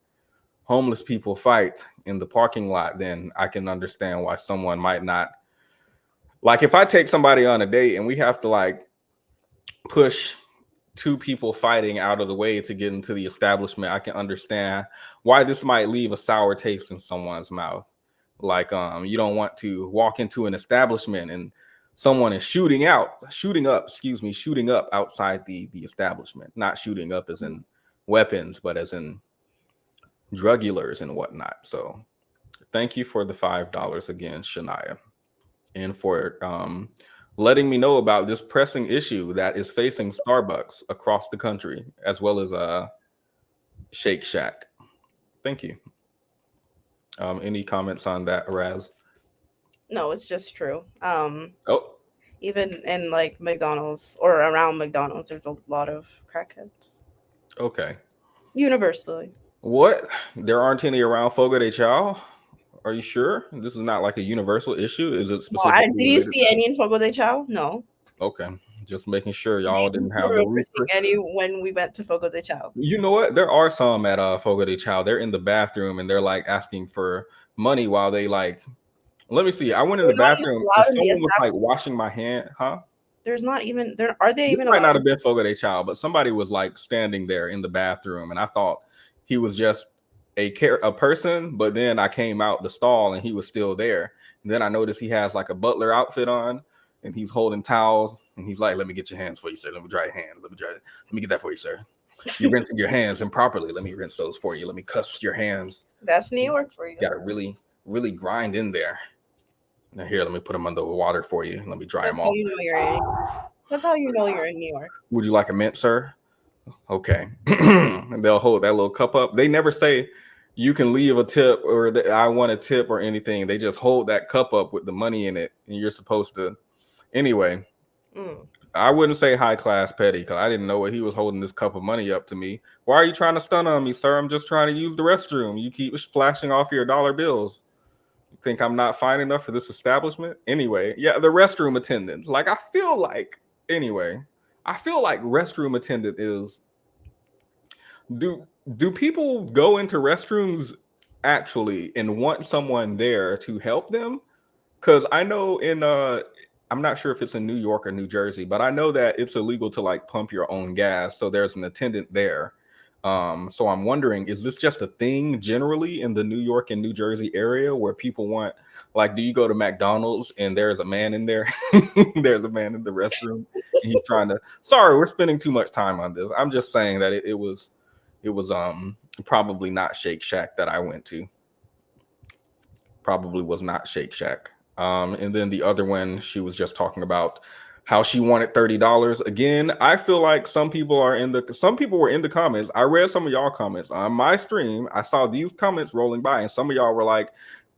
homeless people fight in the parking lot, then I can understand why someone might not. Like if I take somebody on a date and we have to like push 2 people fighting out of the way to get into the establishment, I can understand why this might leave a sour taste in someone's mouth. Like you don't want to walk into an establishment and someone is shooting up outside the establishment. Not shooting up as in weapons, but as in drug dealers and whatnot. So thank you for the $5 again, Shania, and for letting me know about this pressing issue that is facing Starbucks across the country, as well as Shake Shack. Thank you. Any comments on that, Raz? No, it's just true. Oh, Even in like McDonald's or around McDonald's, there's a lot of crackheads. okay. Universally. What? There aren't any around Fogo de Chao? Are you sure? This is not like a universal issue? Is it No, specifically did you related see to? any in Fogo de Chao? No. Okay. Just making sure y'all Maybe didn't you have the remember rooster. seeing any when we went to Fogo de Chao. You know what? There are some at Fogo de Chao. They're in the bathroom and they're like asking for money while they like. Let me see. I went in They're the not even bathroom and allowed in the someone was like establishment. washing my hand. Huh? There's not even there. Are they This even might not allowed? have been Fogo de Chao, but somebody was like standing there in the bathroom, and I thought he was just a person. But then I came out the stall and he was still there. And then I noticed he has like a butler outfit on, and he's holding towels, and he's like, "Let me get your hands for you, sir. Let me dry your hands. Let me get that for you, sir. You're rinsing your hands improperly. Let me rinse those for you. Let me cusp your hands. That's New York for you. Got to really grind in there. Now here, let me put them under the water for you. Let me dry That's them how off. you know you're in. That's how you know you're in New York. Would you like a mint, sir? Okay." And they'll hold that little cup up. They never say you can leave a tip or that I want a tip or anything. They just hold that cup up with the money in it, and you're supposed to. Anyway, I wouldn't say high class petty because I didn't know what he was holding this cup of money up to me. Why are you trying to stun on me, sir? I'm just trying to use the restroom. You keep flashing off your dollar bills. You think I'm not fine enough for this establishment? Anyway, yeah, the restroom attendants. Like, I feel like restroom attendant is do people go into restrooms actually and want someone there to help them? Because I know in I'm not sure if it's in New York or New Jersey, but I know that it's illegal to like pump your own gas. So there's an attendant there. So I'm wondering, is this just a thing generally in the New York and New Jersey area where people want, like, do you go to McDonald's and there's a man in there? There's a man in the restroom and he's trying to, sorry, we're spending too much time on this. I'm just saying that it was probably not Shake Shack that I went to. Probably was not Shake Shack. And then the other one, she was just talking about how she wanted $30. Again, I feel like some people were in the comments. I read some of y'all comments on my stream. I saw these comments rolling by, and some of y'all were like,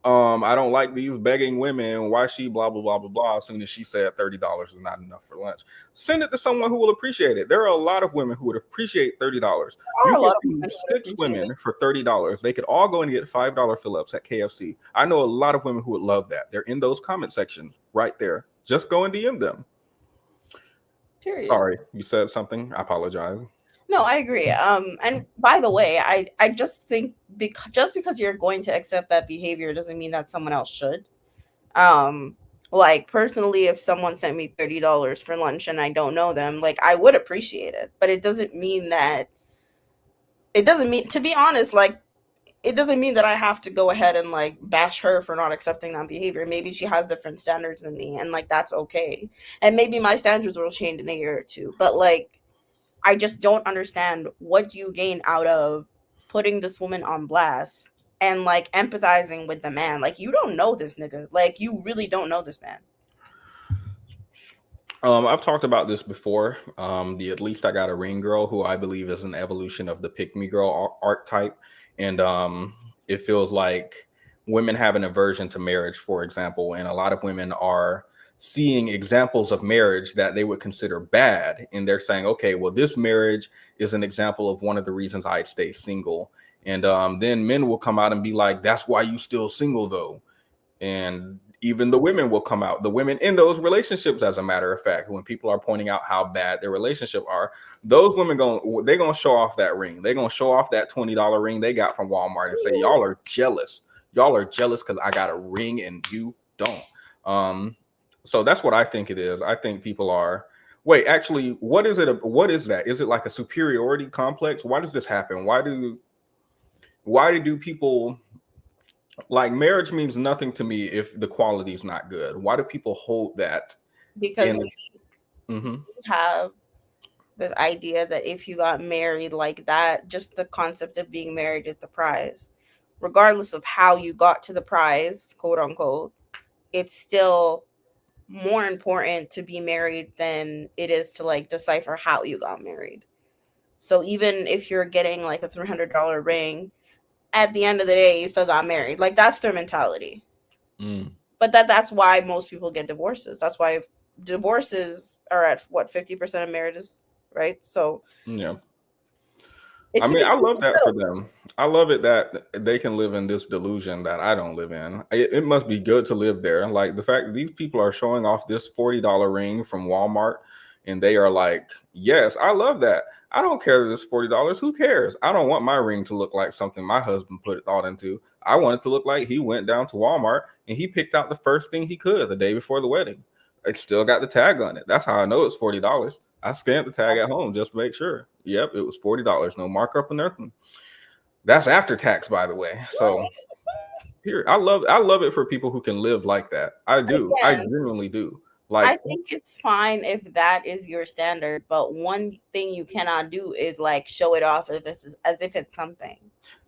I don't like these begging women. Why she blah blah blah blah blah. As soon as she said $30 is not enough for lunch, send it to someone who will appreciate it. There are a lot of women who would appreciate $30. There You are a lot of get women who 6 appreciate women it. for $30. They could all go and get $5 fill-ups at KFC. I know a lot of women who would love that. They're in those comment sections right there. Just go and DM them. Period. Sorry, you said something. I apologize. No, I agree. And by the way, I just think just because you're going to accept that behavior doesn't mean that someone else should. Like personally, if someone sent me $30 for lunch and I don't know them, like I would appreciate it, but it doesn't mean, to be honest, like it doesn't mean that I have to go ahead and like bash her for not accepting that behavior. Maybe she has different standards than me, and like that's okay. And maybe my standards will change in a year or two. But like I just don't understand what you gain out of putting this woman on blast and like empathizing with the man. Like, you don't know this nigga. Like, you really don't know this man. I've talked about this before. The At Least I Got a Ring girl, who I believe is an evolution of the pick me girl archetype, and it feels like women have an aversion to marriage, for example, and a lot of women are seeing examples of marriage that they would consider bad, and they're saying, okay, well, this marriage is an example of one of the reasons I'd stay single, and then men will come out and be like, that's why you still single though. And even the women will come out, the women in those relationships, as a matter of fact, when people are pointing out how bad their relationship are, those women they're gonna show off that ring, they're gonna show off that $20 ring they got from Walmart and say, y'all are jealous because I got a ring and you don't. So that's what I think it is. I think people are, wait, actually, what is it, what is that? Is it like a superiority complex? Why does this happen? Why do people, like, marriage means nothing to me if the quality is not good? Why do people hold that Because in? we Mm-hmm. have this idea that if you got married like that, just the concept of being married is the prize. Regardless of how you got to the prize, quote unquote, it's still more important to be married than it is to like decipher how you got married. So even if you're getting like a $300 ring, at the end of the day, you still got married. Like, that's their mentality. Mm. But that's why most people get divorces. That's why divorces are at what, 50% of marriages, right? So Yeah. it's I mean, because I love people that for still, them. I love it that they can live in this delusion that I don't live in. It must be good to live there. Like the fact that these people are showing off this $40 ring from Walmart, and they are like, yes, I love that. I don't care that it's $40. Who cares? I don't want my ring to look like something my husband put thought into. I want it to look like he went down to Walmart and he picked out the first thing he could the day before the wedding. It still got the tag on it. That's how I know it's $40. I scanned the tag at home just to make sure. Yep, it was $40. No markup or nothing. That's after tax, by the way. So here, I love it for people who can live like that. I do. I again, genuinely do. I Like, think it's fine if that is your standard, but one thing you cannot do is like show it off as if it's something.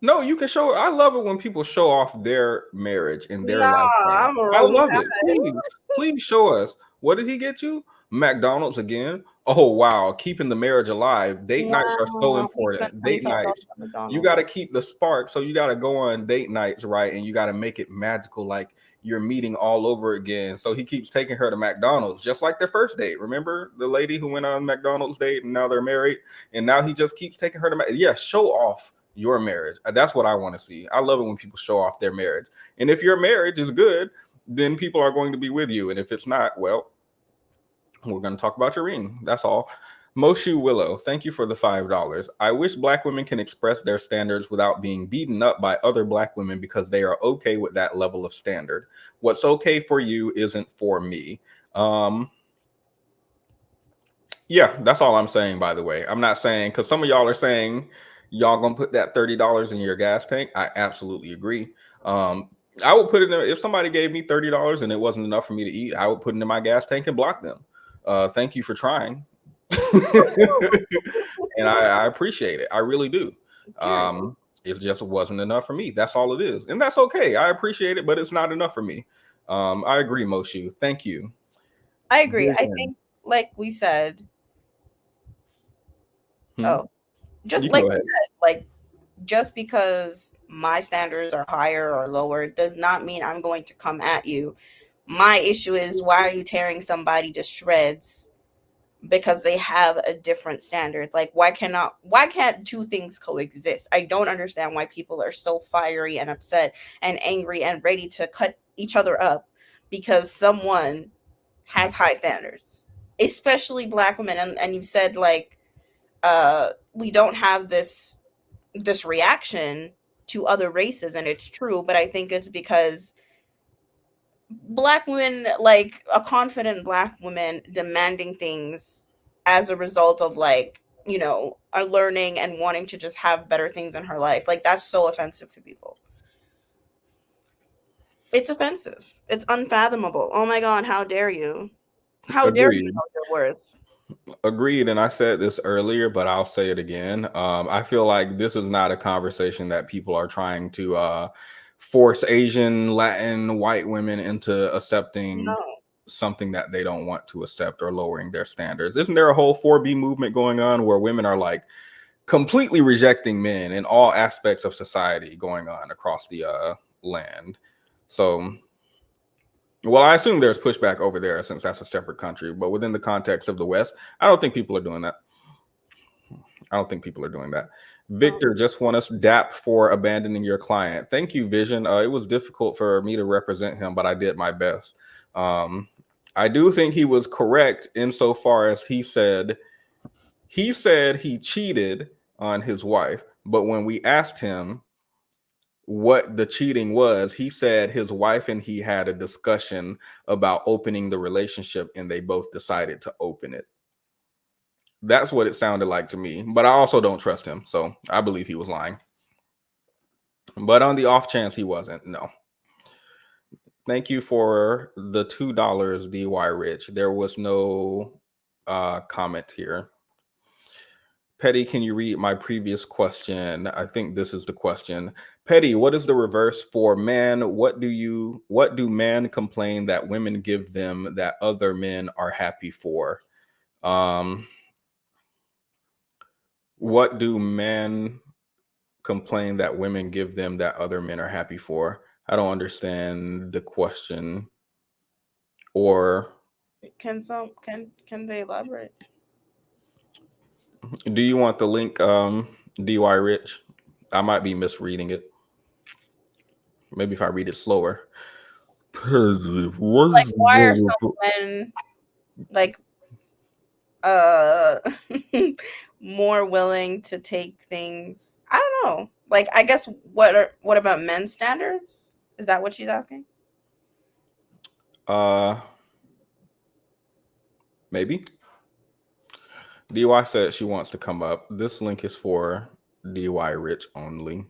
no, you can show. I love it when people show off their marriage and their Nah, lifestyle. I'm a I roll love it. tide. Please show us. What did he get you? McDonald's again? Oh wow, keeping the marriage alive. Date nights are so Wow, we spent important. Date $25 nights. at You got McDonald's. to keep the spark. So you got to go on date nights, right? And you got to make it magical, like you're meeting all over again. So he keeps taking her to McDonald's, just like their first date. Remember the lady who went on McDonald's date and now they're married, and now he just keeps taking her to. Yeah, show off your marriage. That's what I want to see. I love it when people show off their marriage. And if your marriage is good, then people are going to be with you. And if it's not, well, we're going to talk about your ring. That's all. Moshe Willow, thank you for the $5. I wish Black women can express their standards without being beaten up by other Black women because they are okay with that level of standard. What's okay for you isn't for me. Um, yeah, that's all I'm saying, by the way. I'm not saying, because some of y'all are saying y'all gonna put that $30 in your gas tank. I absolutely agree. Um, I would put it in, if somebody gave me $30 and it wasn't enough for me to eat, I would put it in my gas tank and block them. Thank you for trying. And I appreciate it. I really do. Period. It just wasn't enough for me. That's all it is. And that's okay. I appreciate it, but it's not enough for me. I agree, Moshe. Thank you. I agree. I Vision. think, like we said, Hmm? oh, just You can like go we ahead. said, like, just because my standards are higher or lower does not mean I'm going to come at you. My issue is, why are you tearing somebody to shreds because they have a different standard? Like, why can't two things coexist? I don't understand why people are so fiery and upset and angry and ready to cut each other up because someone has high standards, especially Black women. And you said, like, we don't have this reaction to other races, and it's true, but I think it's because Black women, like a confident Black woman demanding things as a result of, like, a learning and wanting to just have better things in her life, like, that's so offensive to people. It's offensive. It's unfathomable. Oh my god, how dare you? How dare you Agreed. know your worth? Agreed, and I said this earlier, but I'll say it again. I feel like this is not a conversation that people are trying to force Asian, Latin, white women into accepting No. something that they don't want to accept or lowering their standards. Isn't there a whole 4B movement going on where women are like completely rejecting men in all aspects of society going on across the land? So, well, I assume there's pushback over there since that's a separate country, but within the context of the West, I don't think people are doing that. I don't think people are doing that. Victor, just want us dap for abandoning your client. Thank you, Vision. It was difficult for me to represent him, but I did my best. I do think he was correct insofar as he said he cheated on his wife, but when we asked him what the cheating was, he said his wife and he had a discussion about opening the relationship and they both decided to open it. That's what it sounded like to me, but I also don't trust him, so I believe he was lying. But on the off chance he wasn't, no. Thank you for the $2, DY Rich. There was no comment here. Petty, can you read my previous question? I think this is the question. Petty, what is the reverse for man? What do men complain that women give them that other men are happy for? What do men complain that women give them that other men are happy for? I don't understand the question. Or Can they elaborate? do you want the link, DY Rich? I might be misreading it. Maybe if I read it slower. Like, why are some men like more willing to take things? I don't know. Like, I guess what about men's standards? Is that what she's asking? Maybe. DY said she wants to come up. This link is for DY Rich only.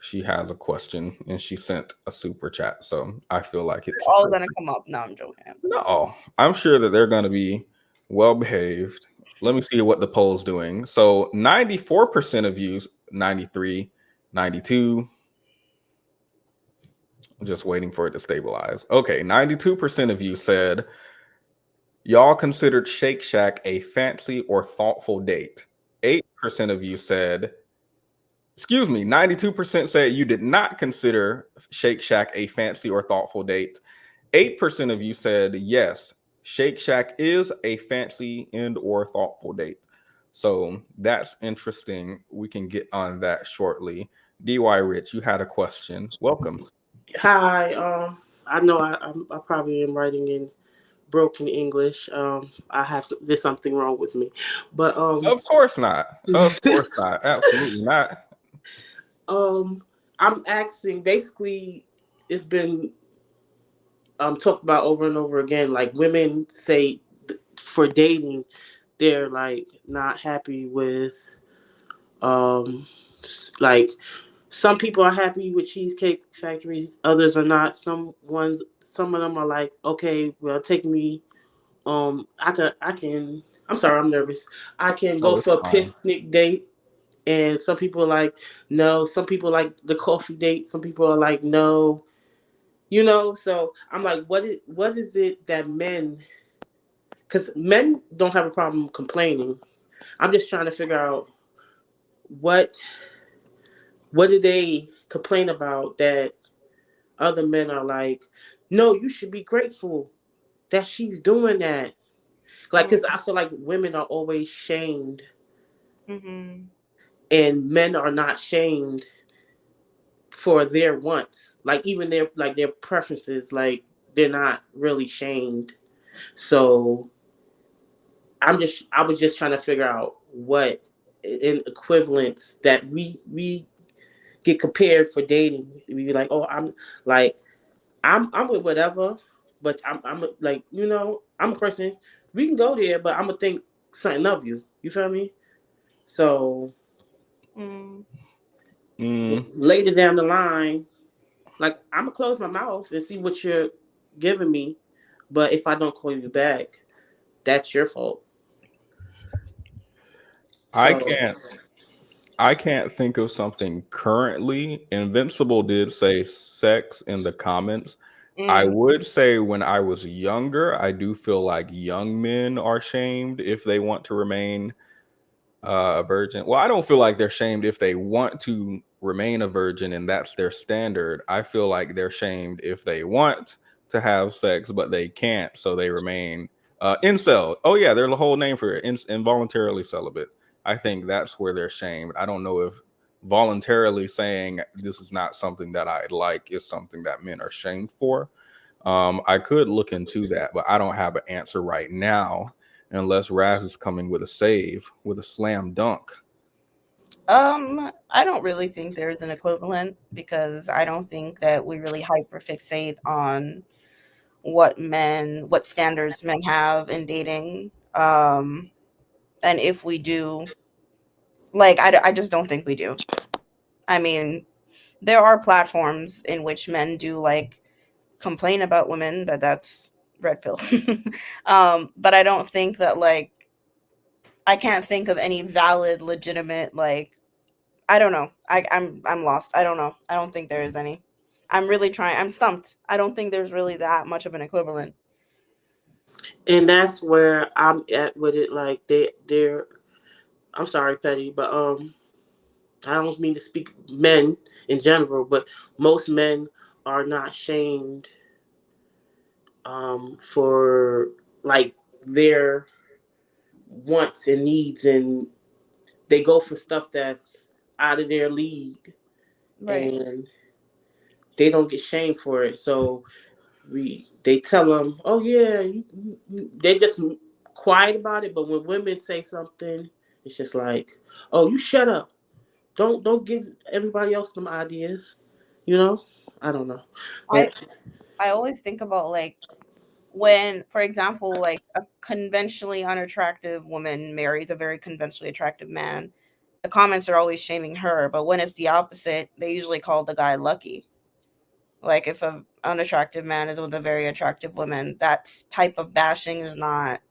She has a question and she sent a super chat, so I feel like it's all gonna come up. No, I'm joking. No, I'm sure that they're gonna be well behaved. Let me see what the poll's doing. So 94% of you, 93, 92. I'm just waiting for it to stabilize. Okay, 92% of you said y'all considered Shake Shack a fancy or thoughtful date. 8% of you said, 92% said you did not consider Shake Shack a fancy or thoughtful date. 8% of you said yes, Shake Shack is a fancy and or thoughtful date. So that's interesting. We can get on that shortly. DY Rich, you had a question. Welcome. Hi. I know I probably am writing in broken English. There's something wrong with me, but Of course not. Of course not. Absolutely not. I'm asking. Basically, it's been talked about over and over again. Like women say for dating, they're like not happy with like some people are happy with Cheesecake Factory, others are not. Some of them are like, okay, well, take me. I can. I'm sorry, I'm nervous. I can go Oh, it's for a fine. picnic date, and some people are like no. Some people like the coffee date. Some people are like no. So I'm like, what is it that men? Because men don't have a problem complaining. I'm just trying to figure out what do they complain about that other men are like, no, you should be grateful that she's doing that. Like, because I feel like women are always shamed, and men are not shamed for their wants. Like even their preferences, like they're not really shamed. So I was just trying to figure out what in equivalents that we get compared for dating. We be like, oh, I'm with whatever, but I'm like, I'm a person. We can go there, but I'm gonna think something of you. You feel me? So later down the line, like I'm gonna close my mouth and see what you're giving me, but if I don't call you back, that's your fault. I So can't. I can't think of something currently. Invincible did say sex in the comments. I Mm, would say when I was younger, I do feel like young men are shamed if they want to remain a virgin. Well, I don't feel like they're shamed if they want to remain a virgin and that's their standard. I feel like they're shamed if they want to have sex but they can't, so they remain incel. Oh yeah, there's a whole name for it, involuntarily celibate. I think that's where they're shamed. I don't know if voluntarily saying this is not something that I like is something that men are shamed for. I could look into that, but I don't have an answer right now unless Raz is coming with a save, with a slam dunk. I don't really think there's an equivalent because I don't think that we really hyperfixate on what standards men have in dating. And if we do, like, I just don't think we do. I mean, there are platforms in which men do like complain about women, but that's red pill. But I don't think that like I can't think of any valid, legitimate like I don't know. I'm lost. I don't know. I don't think there is any. I'm really trying. I'm stumped. I don't think there's really that much of an equivalent. and that's where I'm at with it. Like they're I'm sorry, Petty, but I don't mean to speak men in general, but most men are not shamed for like their wants and needs, and they go for stuff that's out of their league, Right. and they don't get shamed for it. So they tell them, oh yeah, they just quiet about it. But when women say something, it's just like, oh, you shut up. Don't give everybody else some ideas. You know, I don't know, I but I always think about like when, for example, like a conventionally unattractive woman marries a very conventionally attractive man, the comments are always shaming her. But when it's the opposite, they usually call the guy lucky. Like if a unattractive man is with a very attractive woman, that type of bashing is not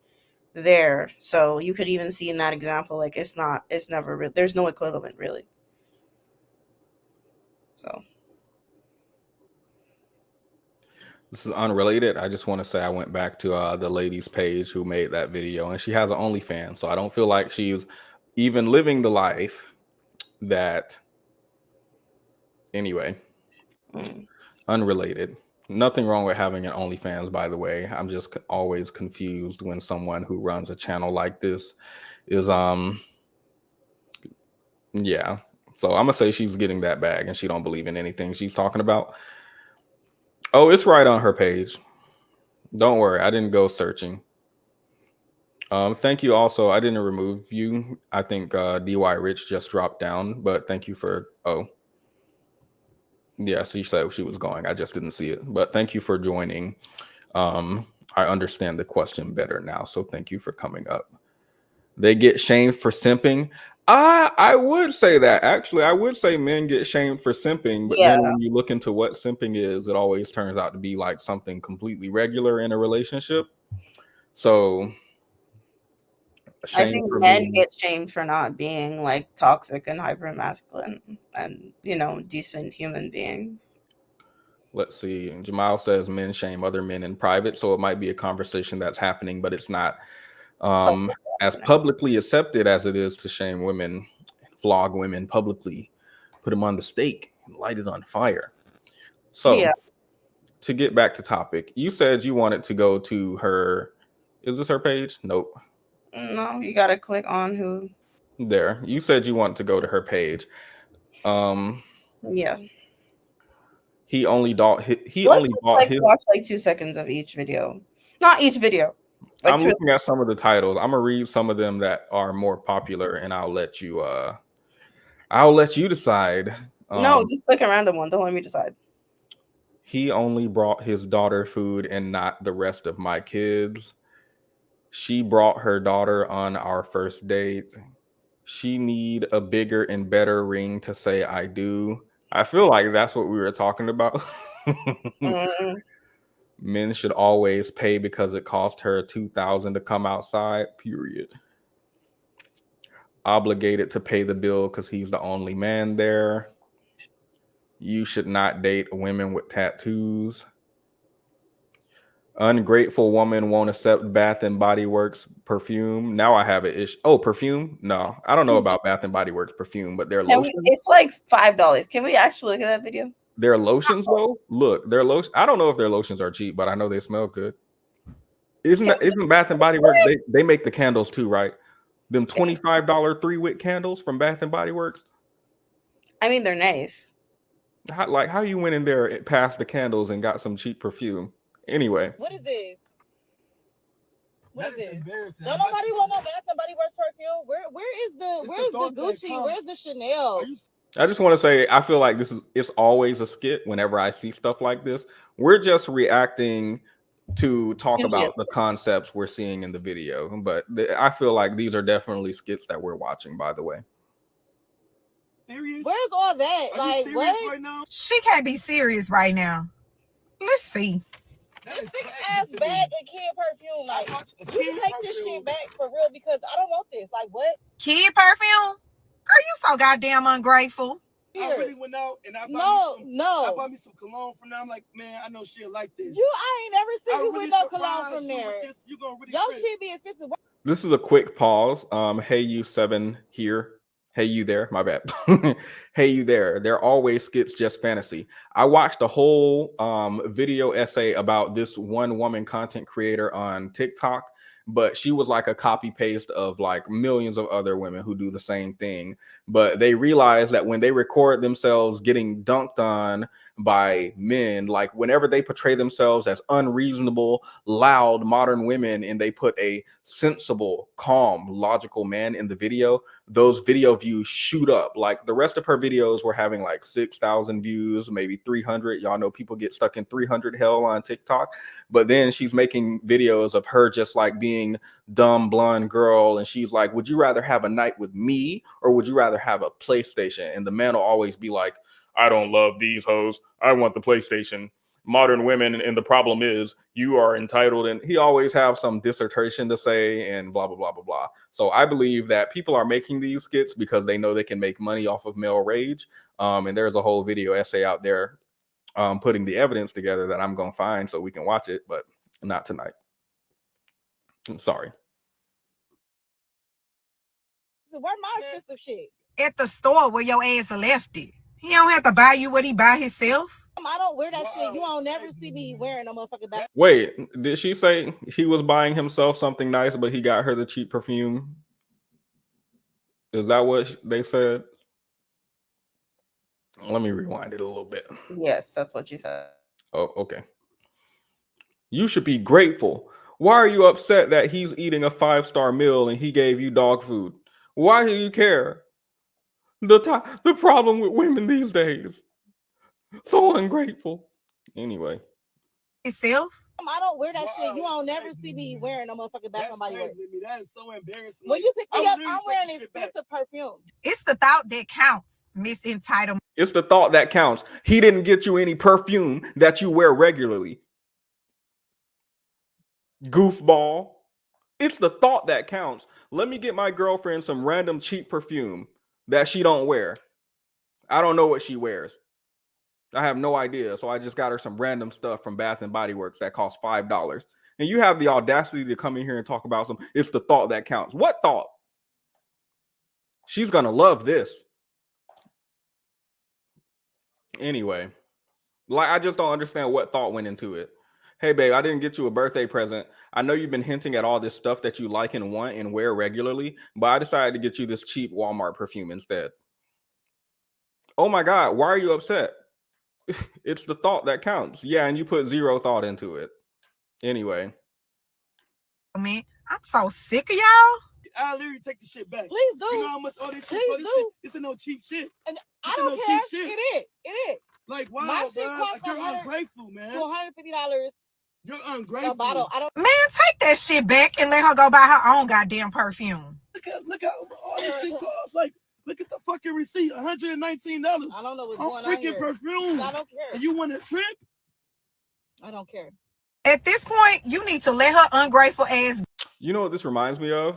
there. So you could even see in that example, like it's not, it's never, there's no equivalent really. So This is unrelated. I just want to say I went back to the lady's page who made that video, and she has an OnlyFans. So I don't feel like she's even living the life that. Anyway, mm. unrelated. Nothing wrong with having an OnlyFans, by the way. I'm just always confused when someone who runs a channel like this is yeah. So I'm gonna say she's getting that bag and she don't believe in anything she's talking about. Oh, it's right on her page. Don't worry, I didn't go searching. Thank you also. I didn't remove you. I think DY Rich just dropped down, but thank you for yeah, she said she was going. I just didn't see it. But thank you for joining. Um, I understand the question better now, so thank you for coming up. They get shamed for simping. I would say that actually. I would say men get shamed for simping, but then Yeah, when you look into what simping is, it always turns out to be like something completely regular in a relationship. So I shame think for men being. get shamed for not being like toxic and hyper masculine and decent human beings. Let's see. Jamal says men shame other men in private, so it might be a conversation that's happening, but it's not Publicly as happening. publicly accepted as it is to shame women, flog women publicly, put them on the stake, and light it on fire. So Yeah. to get back to topic, you said you wanted to go to her. Is this her page? Nope. No, you gotta click on who. There. You said you want to go to her page. Um, Yeah. he Let's only just bought like his. watch like 2 seconds of each video. Not each video. Like I'm two. looking at some of the titles. I'm gonna read some of them that are more popular, and I'll let you decide. No, Um, just click a random one. Don't let me decide. he only brought his daughter food and not the rest of my kids. She brought her daughter on our first date. She need a bigger and better ring to say I do. I feel like that's what we were talking about. Mm, Men should always pay because it cost her $2,000 to come outside. Period. obligated to pay the bill because he's the only man there. You should not date women with tattoos. Ungrateful woman won't accept Bath and Body Works perfume. Now I have an issue. Oh, perfume? No, I don't know about Bath and Body Works perfume, but their lotions. It's like $5. Can we actually look at that video? Their lotions, though. Look, their lotion. I don't know if their lotions are cheap, but I know they smell good. Isn't Bath and Body Works? They make the candles too, right? Them $25 3-wick candles from Bath and Body Works. I mean, they're nice. How you went in there past the candles and got some cheap perfume? Anyway. What is this? What is this? Don't nobody want no Bath and Body Works perfume. Where's the Gucci? Where's the Chanel? I just want to say, I feel like it's always a skit whenever I see stuff like this. We're just reacting to talk about the concepts we're seeing in the video, but I feel like these are definitely skits that we're watching, by the way. Where's all that? Like, what? Right now? She can't be serious right now. Let's see. This big ass bag of kid perfume. Like, you take this shit back for real because I don't want this. Like, what? Kid perfume? Girl, you so goddamn ungrateful. I really went out and I bought me some cologne from there. I'm like, man, I know shit like this. I ain't never seen you with no cologne from there. Your shit be expensive. This is a quick pause. Hey, you 7 here. Hey, you there. My bad. Hey, you there. They're always skits, just fantasy. I watched a whole video essay about this one woman content creator on TikTok, but she was like a copy paste of like millions of other women who do the same thing. But they realized that when they record themselves getting dunked on by men, like whenever they portray themselves as unreasonable, loud, modern women, and they put a sensible, calm, logical man in the video, those video views shoot up. Like the rest of her videos were having like 6,000 views, maybe 300. Y'all know people get stuck in 300 hell on TikTok. But then she's making videos of her just like being dumb blonde girl, and she's like, would you rather have a night with me or would you rather have a PlayStation? And the man will always be like, I don't love these hoes, I want the PlayStation. Modern women, and the problem is you are entitled. And he always have some dissertation to say and blah blah blah blah blah. So I believe that people are making these skits because they know they can make money off of male rage. And there's a whole video essay out there putting the evidence together that I'm gonna find so we can watch it, but not tonight. I'm sorry. Where my expensive shit? At the store where your ass left it. He don't have to buy you what he buy himself. I don't wear that shit. You won't never see me wearing no motherfucking bag. Wait, did she say he was buying himself something nice, but he got her the cheap perfume? Is that what they said? Let me rewind it a little bit. Yes, that's what you said. Oh, okay. You should be grateful. Why are you upset that he's eating a 5-star meal and he gave you dog food? Why do you care? The problem with women these days. So ungrateful. Anyway. Itself? I don't wear that shit. You won't never see me wearing no motherfucking Bath and Body Works. That is so embarrassing. When you pick me up, I'm wearing expensive perfume. It's the thought that counts, Miss Entitlement. It's the thought that counts. He didn't get you any perfume that you wear regularly. Goofball. It's the thought that counts. Let me get my girlfriend some random cheap perfume that she don't wear. I don't know what she wears. I have no idea. So I just got her some random stuff from Bath and Body Works that costs $5. And you have the audacity to come in here and talk about some. It's the thought that counts. What thought? She's gonna love this. Anyway, like I just don't understand what thought went into it. Hey, babe, I didn't get you a birthday present. I know you've been hinting at all this stuff that you like and want and wear regularly, but I decided to get you this cheap Walmart perfume instead. Oh my God, why are you upset? It's the thought that counts. Yeah, and you put zero thought into it. Anyway. Man, I'm so sick of y'all. I'll literally take the shit back. Please do. You know how much all this shit for? This ain't no cheap shit. And I don't care. It is. Like, wow, my shit bro. costs You're ungrateful, man. $150. You're ungrateful. A bottle. Man, take that shit back and let her go buy her own goddamn perfume. Look at all this shit costs. Like, look at the fucking receipt. $119. I don't know what's going on freaking here. Perfume. I don't care. And you want a trip? I don't care. At this point, you need to let her ungrateful ass. You know what this reminds me of?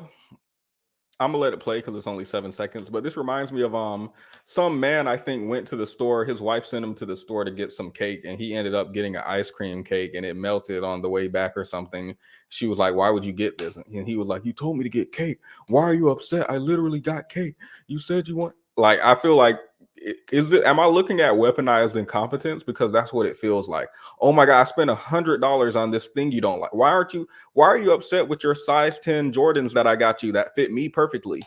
I'm gonna let it play because it's only 7 seconds. But this reminds me of some man I think went to the store. His wife sent him to the store to get some cake, and he ended up getting an ice cream cake, and it melted on the way back or something. She was like, "Why would you get this?" And he was like, "You told me to get cake. Why are you upset? I literally got cake. You said you want." Like, I feel like, am I looking at weaponized incompetence? Because that's what it feels like. Oh my God, I spent $100 on this thing you don't like. Why are you upset with your size 10 Jordans that I got you that fit me perfectly?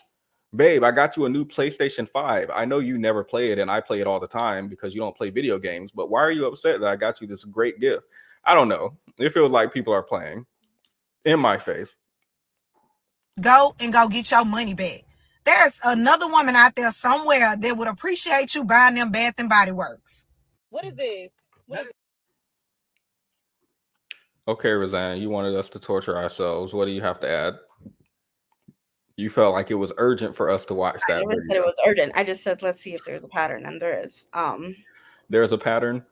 Babe, I got you a new PlayStation 5. I know you never play it and I play it all the time because you don't play video games, but why are you upset that I got you this great gift? I don't know. It feels like people are playing in my face. Go get your money back. There's another woman out there somewhere that would appreciate you buying them Bath and Body Works. What is this? Okay, Razan, you wanted us to torture ourselves. What do you have to add? You felt like it was urgent for us to watch that. I never said it was urgent. I just said let's see if there's a pattern, and there is. There's a pattern.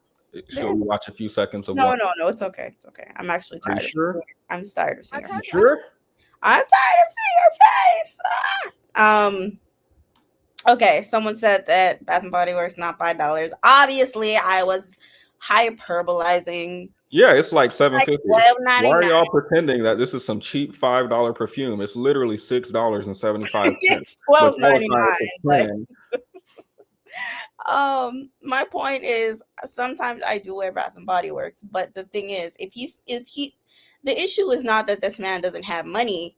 Should we watch a few seconds of No, it's okay. It's okay. I'm actually tired. Are you sure? I'm tired of seeing her. You sure? I'm tired of seeing her face. Okay, someone said that Bath and Body Works not $5. Obviously, I was hyperbolizing. Yeah, it's like $7.50. Like why are y'all pretending that this is some cheap $5 perfume? It's literally $6.75. It's $12.99. My point is sometimes I do wear Bath and Body Works, but the thing is, the issue is not that this man doesn't have money,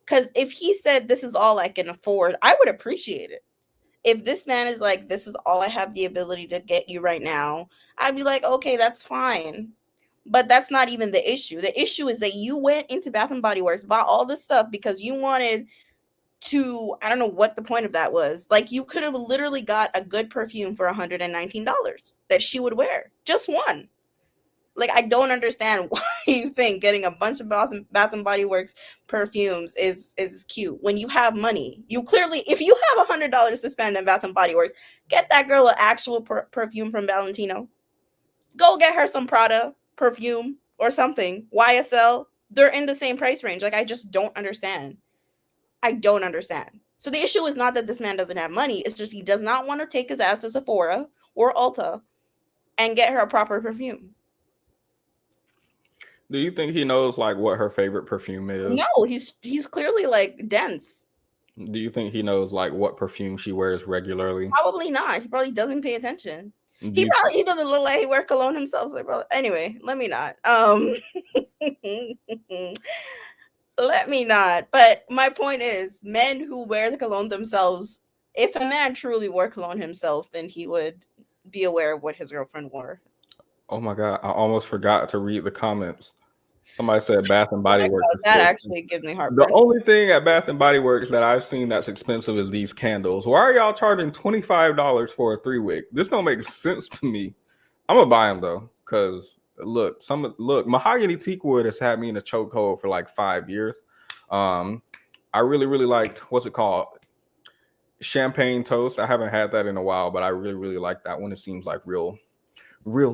because if he said this is all I can afford, I would appreciate it. If this man is like, this is all I have the ability to get you right now, I'd be like, okay, that's fine. But that's not even the issue. The issue is that you went into Bath and Body Works, bought all this stuff because you wanted to, I don't know what the point of that was. Like, you could have literally got a good perfume for $119 that she would wear. Just one. Like, I don't understand why you think getting a bunch of Bath and Body Works perfumes is cute when you have money. You clearly, if you have $100 to spend on Bath and Body Works, get that girl an actual perfume from Valentino. Go get her some Prada perfume or something. YSL. They're in the same price range. Like, I just don't understand. I don't understand. So the issue is not that this man doesn't have money. It's just he does not want to take his ass to Sephora or Ulta and get her a proper perfume. Do you think he knows like what her favorite perfume is? No, he's clearly like dense. Do you think he knows like what perfume she wears regularly? Probably not. He probably doesn't pay attention. He doesn't look like he wears cologne himself. Like, bro, anyway, let me not. Let me not. But my point is, men who wear the cologne themselves, if a man truly wore cologne himself, then he would be aware of what his girlfriend wore. Oh my God, I almost forgot to read the comments. Somebody said Bath and Body Works. That actually gives me heartburn. The only thing at Bath and Body Works that I've seen that's expensive is these candles. Why are y'all charging $25 for a 3-wick? This don't make sense to me. I'm gonna buy them though, because look, mahogany teak wood has had me in a chokehold for like 5 years. I really liked, what's it called? Champagne toast. I haven't had that in a while, but I really like that one. It seems like real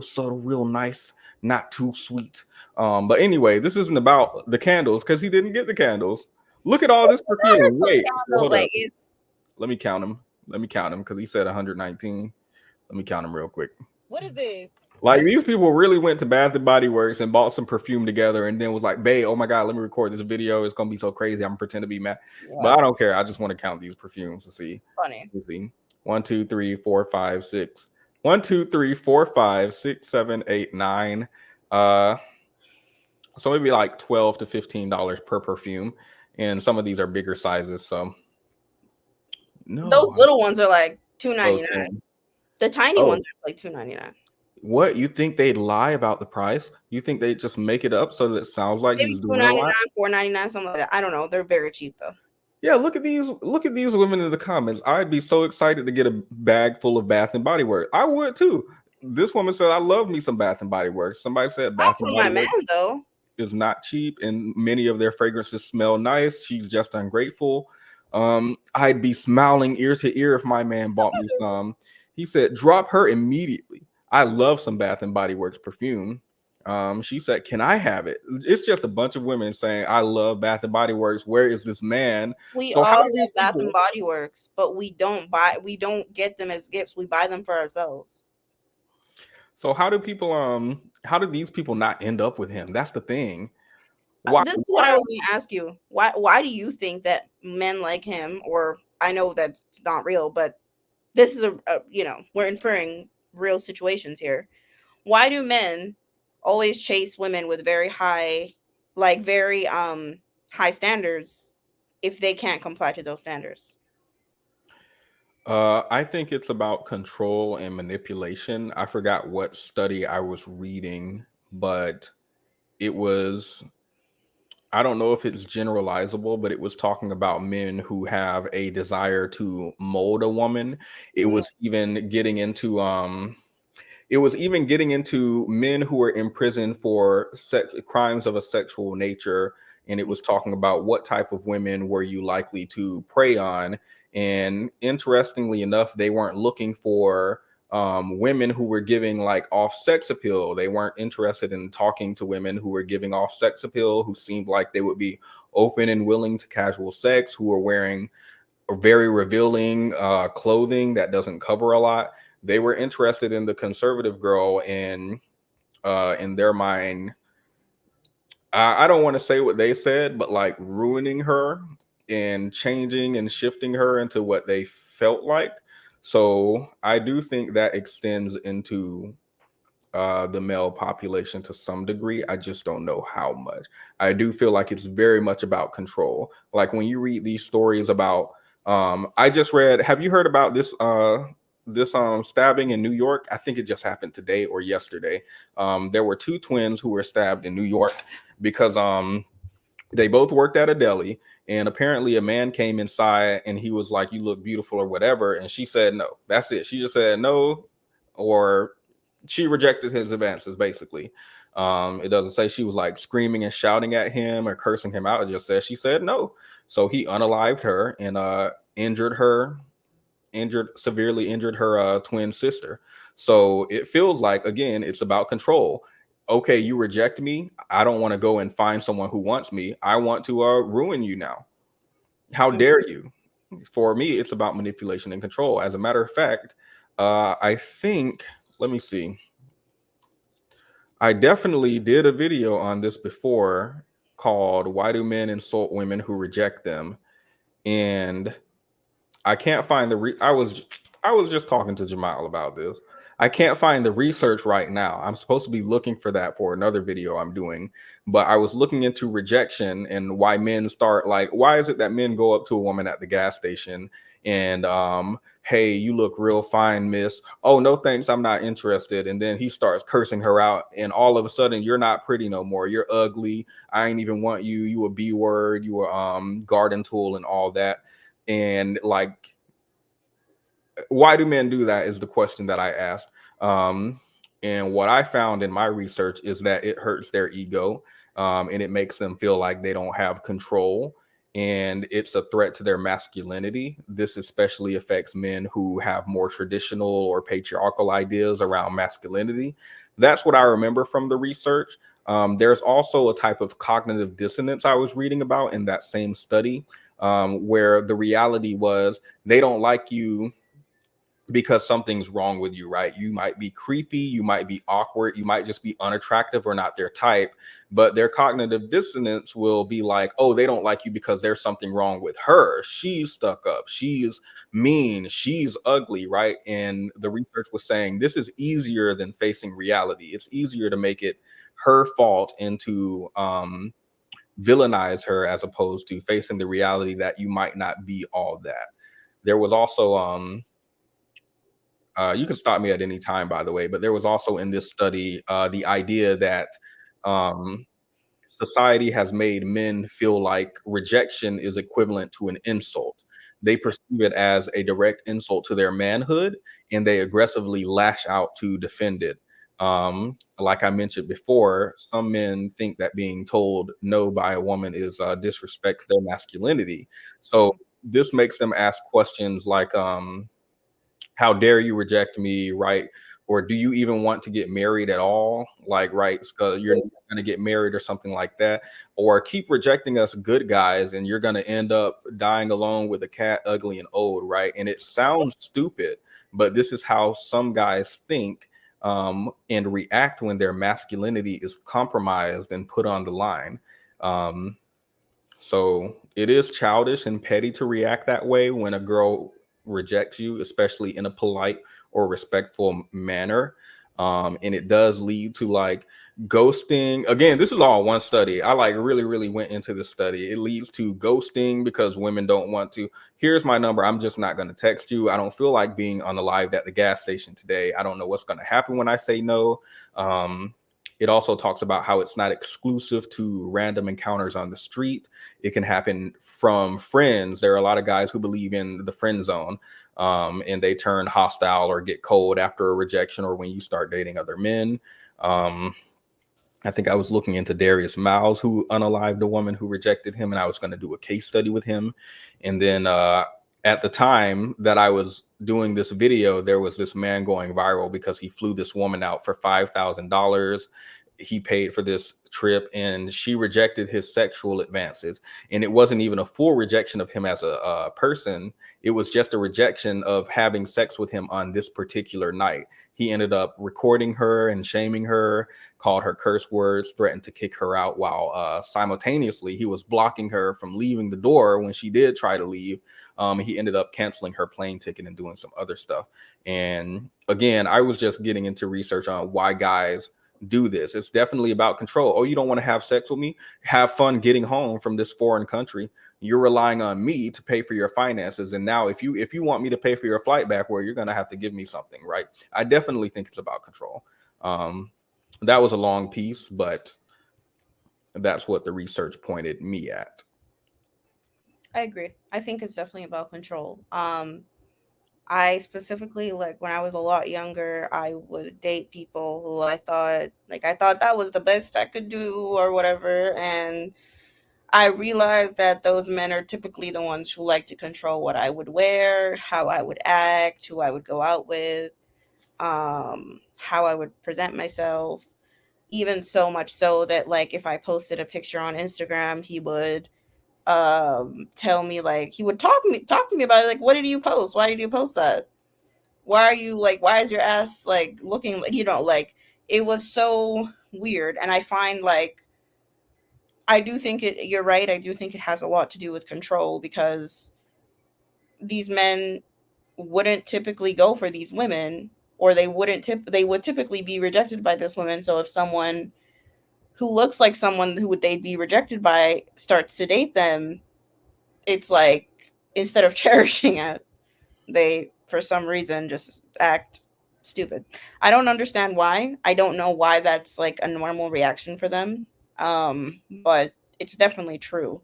subtle, real nice, not too sweet. But anyway, this isn't about the candles because he didn't get the candles. Look at all this perfume. Wait, hold up. Let me count them because he said 119. Let me count them real quick. What is this? Like, these people really went to Bath and Body Works and bought some perfume together and then was like, babe, oh my God, let me record this video. It's gonna be so crazy. I'm gonna pretend to be mad. Yeah. But I don't care. I just want to count these perfumes to see. Funny. Let's see. 1, 2, 3, 4, 5, 6. 1, 2, 3, 4, 5, 6, 7, 8, 9. So maybe like $12 to $15 per perfume. And some of these are bigger sizes. So no, those little ones are like $2.99. The tiny ones are like $2.99. What, you think they'd lie about the price? You think they just make it up so that it sounds like maybe he's doing a lot? $4.99, something like that. I don't know. They're very cheap though. Yeah, look at these women in the comments. I'd be so excited to get a bag full of Bath and Body Works. I would too. This woman said, I love me some Bath and Body Works. Somebody said Bath and Body Works though is not cheap, and many of their fragrances smell nice. She's just ungrateful. I'd be smiling ear to ear if my man bought me some. He said, drop her immediately. I love some Bath and Body Works perfume. She said, "Can I have it?" It's just a bunch of women saying, "I love Bath and Body Works. Where is this man?" We So how all do these love Bath and people? Body Works, but we don't get them as gifts. We buy them for ourselves. So how do these people not end up with him? That's the thing. Why? This is what I Why? was going to ask you. Why do you think that men like him, or I know that's not real, but this is we're inferring real situations here. Why do men always chase women with very high, like very high standards if they can't comply to those standards? I think it's about control and manipulation. I forgot what study I was reading, but it was, I don't know if it's generalizable, but it was talking about men who have a desire to mold a woman. It Mhm. was even getting into it was even getting into men who were in prison for crimes of a sexual nature, and it was talking about what type of women were you likely to prey on. And interestingly enough, they weren't looking for women who were giving like off sex appeal. They weren't interested in talking to women who were giving off sex appeal, who seemed like they would be open and willing to casual sex, who are wearing very revealing clothing that doesn't cover a lot. They were interested in the conservative girl, and in their mind, I don't want to say what they said, but like ruining her and changing and shifting her into what they felt like. So I do think that extends into the male population to some degree. I just don't know how much. I do feel like it's very much about control. Like when you read these stories about, I just read. Have you heard about this? Stabbing in New York. I think it just happened today or yesterday. There were two twins who were stabbed in New York because they both worked at a deli, and apparently a man came inside and he was like, "You look beautiful" or whatever, and she said no. That's it. She just said no, or she rejected his advances basically. It doesn't say she was like screaming and shouting at him or cursing him out. It just says she said no. So he unalived her and injured her, severely injured her twin sister. So it feels like, again, it's about control. Okay, you reject me. I don't want to go and find someone who wants me. I want to ruin you now. How dare you? For me, it's about manipulation and control. As a matter of fact, I think, let me see. I definitely did a video on this before called "Why Do Men Insult Women Who Reject Them?" And I can't find I was just talking to Jamal about this. I can't find the research right now. I'm supposed to be looking for that for another video I'm doing, but I was looking into rejection and why men start like, why is it that men go up to a woman at the gas station and hey, you look real fine, miss. Oh, no thanks, I'm not interested. And then he starts cursing her out, and all of a sudden you're not pretty no more. You're ugly. I ain't even want you. You a B word, you a garden tool and all that. And like, why do men do that is the question that I asked. And what I found in my research is that it hurts their ego, and it makes them feel like they don't have control, and it's a threat to their masculinity. This especially affects men who have more traditional or patriarchal ideas around masculinity. That's what I remember from the research. There's also a type of cognitive dissonance I was reading about in that same study, where the reality was they don't like you because something's wrong with you, right? You might be creepy, you might be awkward, you might just be unattractive or not their type, but their cognitive dissonance will be like, oh, they don't like you because there's something wrong with her. She's stuck up, she's mean, she's ugly, right? And the research was saying this is easier than facing reality. It's easier to make it her fault and to villainize her as opposed to facing the reality that you might not be all that. There was also you can stop me at any time, by the way, but there was also in this study the idea that um, society has made men feel like rejection is equivalent to an insult. They perceive it as a direct insult to their manhood, and they aggressively lash out to defend it. Like I mentioned before, some men think that being told no by a woman is disrespect to their masculinity. So this makes them ask questions like, how dare you reject me, right? or do you even want to get married at all? Like, right, so you're going to get married or something like that, or keep rejecting us good guys and you're going to end up dying alone with a cat, ugly and old, right? And it sounds stupid, but this is how some guys think and react when their masculinity is compromised and put on the line. So it is childish and petty to react that way when a girl rejects you, especially in a polite or respectful manner. And it does lead to like ghosting. Again, this is all one study. I like really went into the study. It leads to ghosting because women don't want to. Here's my number. I'm just not going to text you. I don't feel like being unalived at the gas station today. I don't know what's going to happen when I say no. It also talks about how it's not exclusive to random encounters on the street. It can happen from friends. There are a lot of guys who believe in the friend zone, and they turn hostile or get cold after a rejection or when you start dating other men. I think I was looking into Darius Miles, who unalived a woman who rejected him, and I was going to do a case study with him. And then at the time that I was doing this video, there was this man going viral because he flew this woman out for $5,000. He paid for this trip and she rejected his sexual advances. And it wasn't even a full rejection of him as a person. It was just a rejection of having sex with him on this particular night. He ended up recording her and shaming her, called her curse words, threatened to kick her out, while simultaneously he was blocking her from leaving the door when she did try to leave. He ended up canceling her plane ticket and doing some other stuff. And again, I was just getting into research on why guys do this. It's definitely about control. Oh, you don't want to have sex with me? Have fun getting home from this foreign country. You're relying on me to pay for your finances. And now if you want me to pay for your flight back, well, you're going to have to give me something, right? I definitely think it's about control. That was a long piece, but that's what the research pointed me at. I agree. I think it's definitely about control. I specifically, like, when I was a lot younger, I would date people who I thought that was the best I could do or whatever, and I realized that those men are typically the ones who like to control what I would wear, how I would act, who I would go out with, how I would present myself. Even so much so that, like, if I posted a picture on Instagram, he would tell me, like, he would talk to me about it, like, what did you post? Why did you post that? Why are you, like, why is your ass, like, looking like, like, it was so weird. And I find, like, I do think you're right. I do think it has a lot to do with control, because these men wouldn't typically go for these women, or they would typically be rejected by this woman. So if someone who looks like someone who they'd be rejected by starts to date them, it's like, instead of cherishing it, they for some reason just act stupid. I don't understand why. I don't know why that's like a normal reaction for them. But it's definitely true.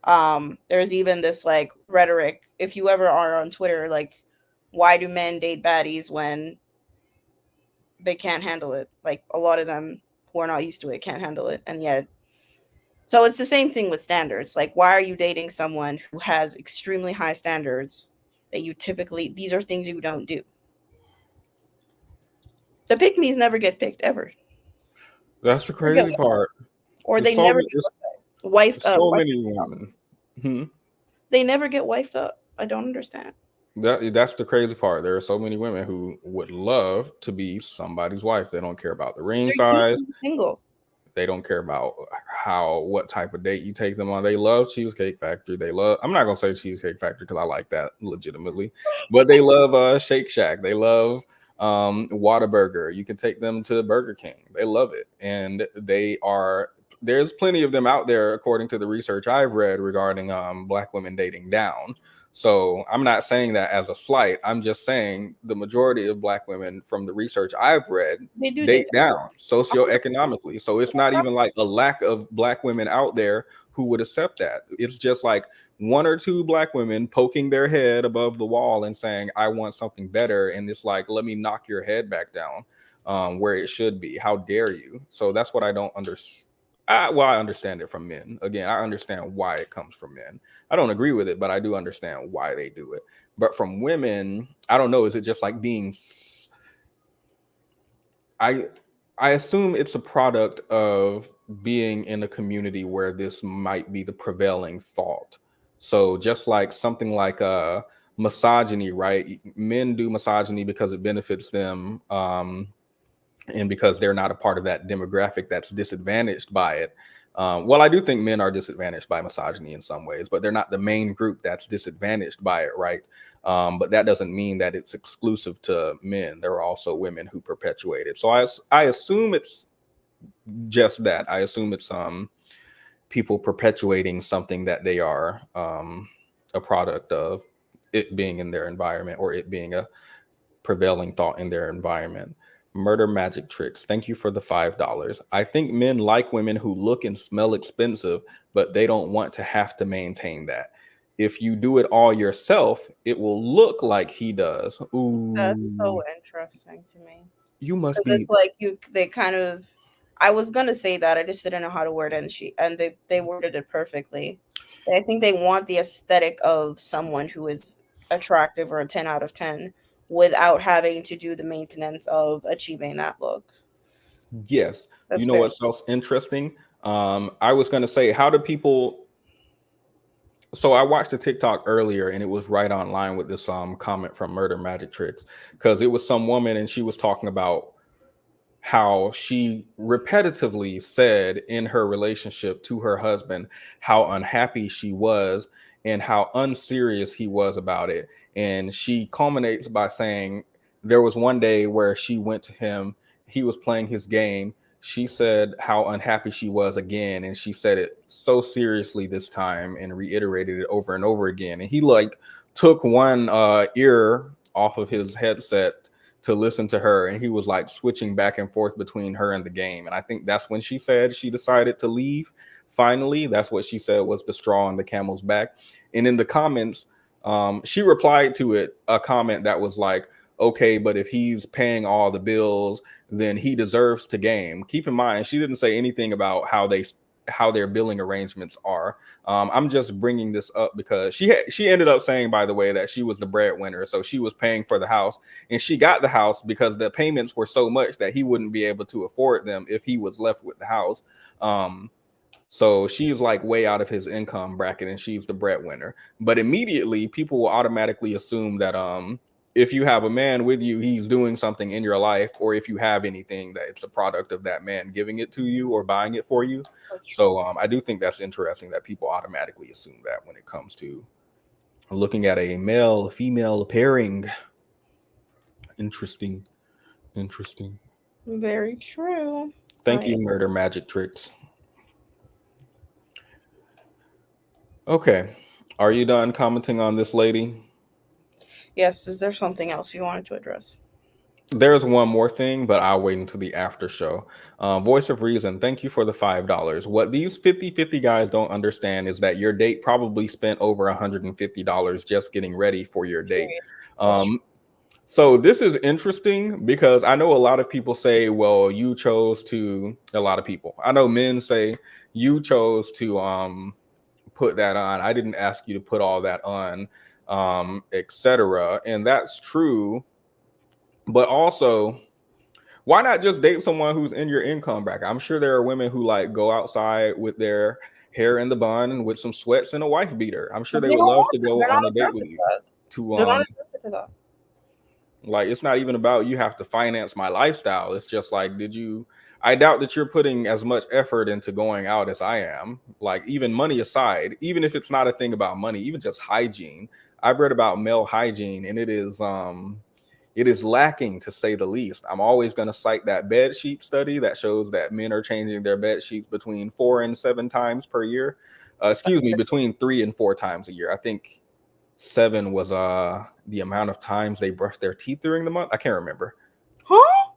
There's even this like rhetoric, if you ever are on Twitter, like, why do men date baddies when they can't handle it? Like, a lot of them who are not used to it can't handle it. And yet, so it's the same thing with standards. Like, why are you dating someone who has extremely high standards that you typically, these are things you don't do. The pick me's never get picked ever. That's the crazy part. Or they never get wifed up. So many women. They never get wifed up. I don't understand. That's the crazy part. There are so many women who would love to be somebody's wife. They don't care about the ring size. Single. They don't care about what type of date you take them on. They love Cheesecake Factory. I'm not gonna say Cheesecake Factory because I like that legitimately, but they love Shake Shack. They love Whataburger. You can take them to Burger King. They love it, and there's plenty of them out there, according to the research I've read regarding Black women dating down. So I'm not saying that as a slight. I'm just saying the majority of Black women, from the research I've read, date down socioeconomically. So it's not even like a lack of Black women out there who would accept that. It's just like one or two Black women poking their head above the wall and saying, I want something better. And it's like, let me knock your head back down where it should be. How dare you? So that's what I don't understand. I understand it from men. Again, I understand why it comes from men. I don't agree with it, but I do understand why they do it. But from women, I don't know. Is it just like being I assume it's a product of being in a community where this might be the prevailing thought. So just like something like misogyny, right? Men do misogyny because it benefits them, and because they're not a part of that demographic that's disadvantaged by it. Well, I do think men are disadvantaged by misogyny in some ways, but they're not the main group that's disadvantaged by it, right? But that doesn't mean that it's exclusive to men. There are also women who perpetuate it. So I assume it's just that. I assume it's people perpetuating something that they are a product of, it being in their environment, or it being a prevailing thought in their environment. Murder Magic Tricks, thank you for the $5. I think men like women who look and smell expensive, but they don't want to have to maintain that. If you do it all yourself, it will look like he does. Ooh, That's so interesting to me. you must 'Cause be. it's like they kind of. I was gonna say that, I just didn't know how to word it, and they worded it perfectly. I think they want the aesthetic of someone who is attractive or a 10 out of 10 without having to do the maintenance of achieving that look. Yes. That's You know very what's else interesting? I was going to say, how do people? So I watched a TikTok earlier, and it was right on line with this comment from Murder Magic Tricks, because it was some woman and she was talking about how she repetitively said in her relationship to her husband how unhappy she was and how unserious he was about it. And she culminates by saying there was one day where she went to him, he was playing his game. She said how unhappy she was again, and she said it so seriously this time and reiterated it over and over again. And he like took one ear off of his headset to listen to her, and he was like switching back and forth between her and the game. And I think that's when she said she decided to leave. Finally, that's what she said was the straw on the camel's back. And in the comments, she replied to it a comment that was like, okay, but if he's paying all the bills, then he deserves to game. Keep in mind, she didn't say anything about how their billing arrangements are. I'm just bringing this up because she ended up saying, by the way, that she was the breadwinner, so she was paying for the house, and she got the house because the payments were so much that he wouldn't be able to afford them if he was left with the house. So she's like way out of his income bracket, and she's the breadwinner. But immediately, people will automatically assume that if you have a man with you, he's doing something in your life, or if you have anything, that it's a product of that man giving it to you or buying it for you. So I do think that's interesting that people automatically assume that when it comes to looking at a male female pairing. Interesting. very true. Thank you, Murder Magic Tricks. Okay, are you done commenting on this lady? Yes, is there something else you wanted to address? There's one more thing, but I'll wait until the after show. Voice of Reason, thank you for the $5. What these 50-50 guys don't understand is that your date probably spent over $150 just getting ready for your date. So this is interesting because I know a lot of people say, well, a lot of people. I know men say you chose to put that on. I didn't ask you to put all that on, etc. And that's true. But also, why not just date someone who's in your income bracket? I'm sure there are women who like go outside with their hair in the bun and with some sweats and a wife beater. I'm sure they would love to go on a date with you. Like, it's not even about you have to finance my lifestyle. It's just like, I doubt that you're putting as much effort into going out as I am. Like, even money aside, even if it's not a thing about money, even just hygiene. I've read about male hygiene, and it is lacking, to say the least. I'm always going to cite that bed sheet study that shows that men are changing their bed sheets between 4 and 7 times per year. Between 3 and 4 times a year. I think 7 was the amount of times they brush their teeth during the month. I can't remember. Huh?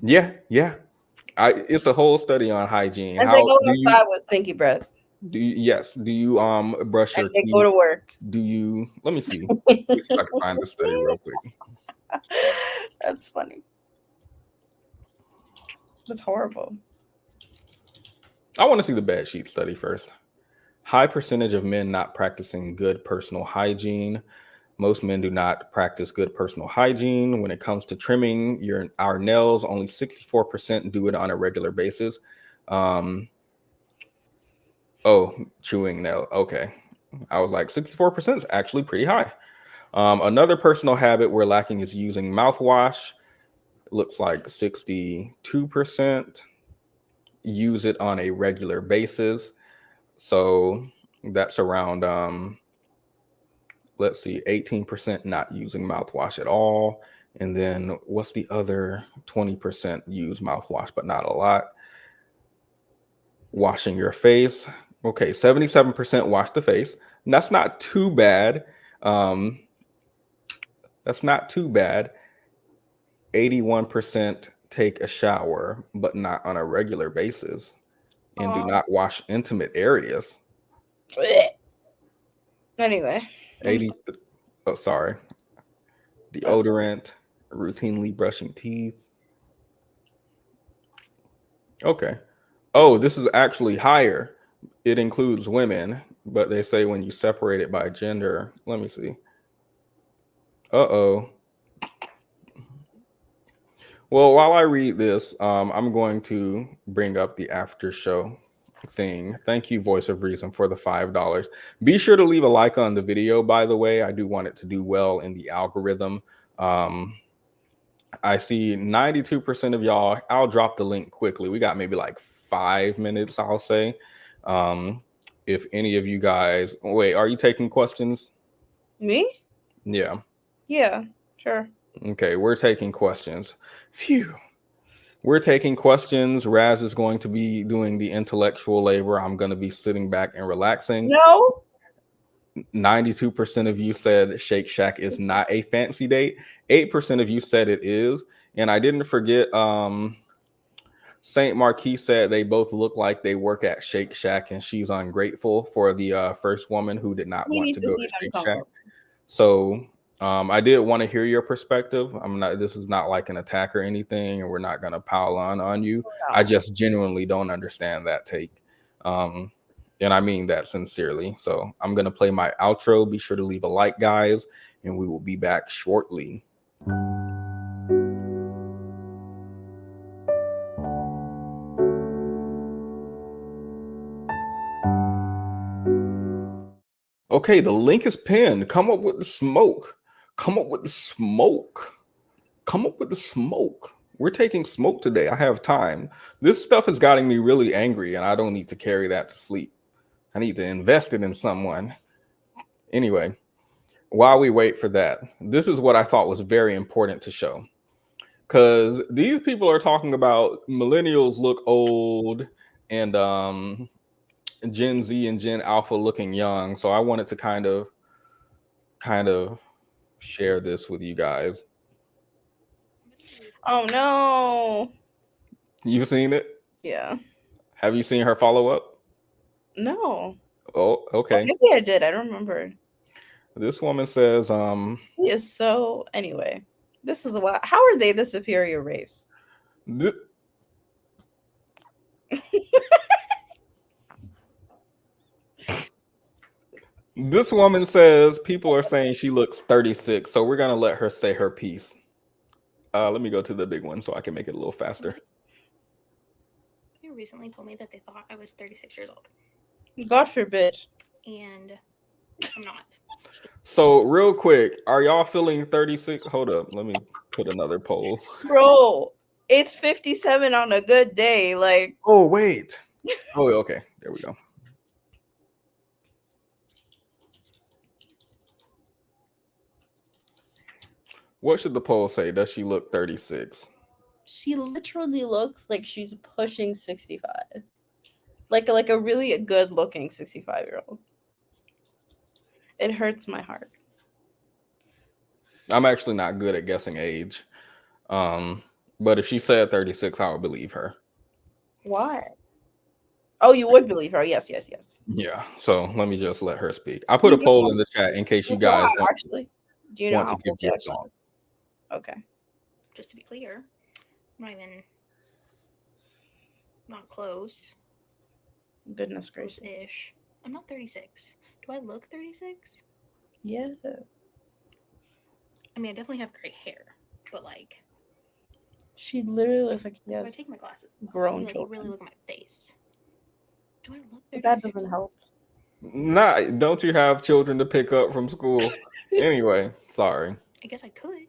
Yeah. It's a whole study on hygiene. And they go outside with stinky breath. Do you brush your teeth? They go to work. Do you? Let me see. Let me see if I can find the study real quick. That's funny. That's horrible. I want to see the bed sheet study first. High percentage of men not practicing good personal hygiene. Most men do not practice good personal hygiene. When it comes to trimming our nails, only 64% do it on a regular basis. Chewing nail. Okay. I was like, 64% is actually pretty high. Another personal habit we're lacking is using mouthwash. Looks like 62% use it on a regular basis. So that's around, let's see, 18% not using mouthwash at all. And then what's the other 20% use mouthwash, but not a lot? Washing your face. Okay, 77% wash the face. And that's not too bad. That's not too bad. 81% take a shower, but not on a regular basis, and do not wash intimate areas. Anyway. 80. Oh, sorry. Deodorant, routinely brushing teeth. Okay. Oh, this is actually higher. It includes women, but they say when you separate it by gender. Let me see. Uh-oh. Well, while I read this, I'm going to bring up the after show thing. Thank you, Voice of Reason, for the $5. Be sure to leave a like on the video, by the way. I do want it to do well in the algorithm. I see 92% of y'all. I'll drop the link quickly. We got maybe like 5 minutes, I'll say. If any of you guys, wait, are you taking questions? Me? Yeah. Yeah, sure. Okay, we're taking questions. Phew. We're taking questions. Raz is going to be doing the intellectual labor. I'm going to be sitting back and relaxing. No. 92% of you said Shake Shack is not a fancy date. 8% of you said it is. And I didn't forget, Saint Marquis said they both look like they work at Shake Shack, and she's ungrateful for the first woman who did not want to go to Shake Shack. So I did want to hear your perspective. This is not like an attack or anything, and we're not going to pile on you. No. I just genuinely don't understand that take. And I mean that sincerely. So I'm going to play my outro. Be sure to leave a like, guys, and we will be back shortly. Okay, the link is pinned. Come up with the smoke. Come up with the smoke. Come up with the smoke. We're taking smoke today. I have time. This stuff is getting me really angry, and I don't need to carry that to sleep. I need to invest it in someone. Anyway, while we wait for that, this is what I thought was very important to show. Because these people are talking about millennials look old and Gen Z and Gen Alpha looking young. So I wanted to kind of share this with you guys. Oh no. You've seen it? Yeah. Have you seen her follow up? No. Oh, okay. Well, maybe I did. I don't remember. This woman says, he is so anyway. This is what. How are they the superior race? This woman says people are saying she looks 36, so we're gonna let her say her piece. Let me go to the big one so I can make it a little faster. You recently told me that they thought I was 36 years old. God forbid. And I'm not. So real quick, are y'all feeling 36? Hold up, let me put another poll. Bro, it's 57 on a good day. Like, oh wait. Oh, okay. There we go. What should the poll say? Does she look 36? She literally looks like she's pushing 65. Like a really good looking 65-year-old. It hurts my heart. I'm actually not good at guessing age. But if she said 36, I would believe her. Why? Oh, you would believe her. Yes. Yeah. So let me just let her speak. I put a poll in the chat in case you guys do you know want to give your thoughts. Okay. Just to be clear, I'm not close. Goodness gracious. Ish. I'm not 36. Do I look 36? Yeah. I mean, I definitely have gray hair, but like, She literally looks like if I take my glasses off, grown you children. really look at my face. Do I look 36? That doesn't help. Nah, don't you have children to pick up from school? Anyway, sorry. I guess I could.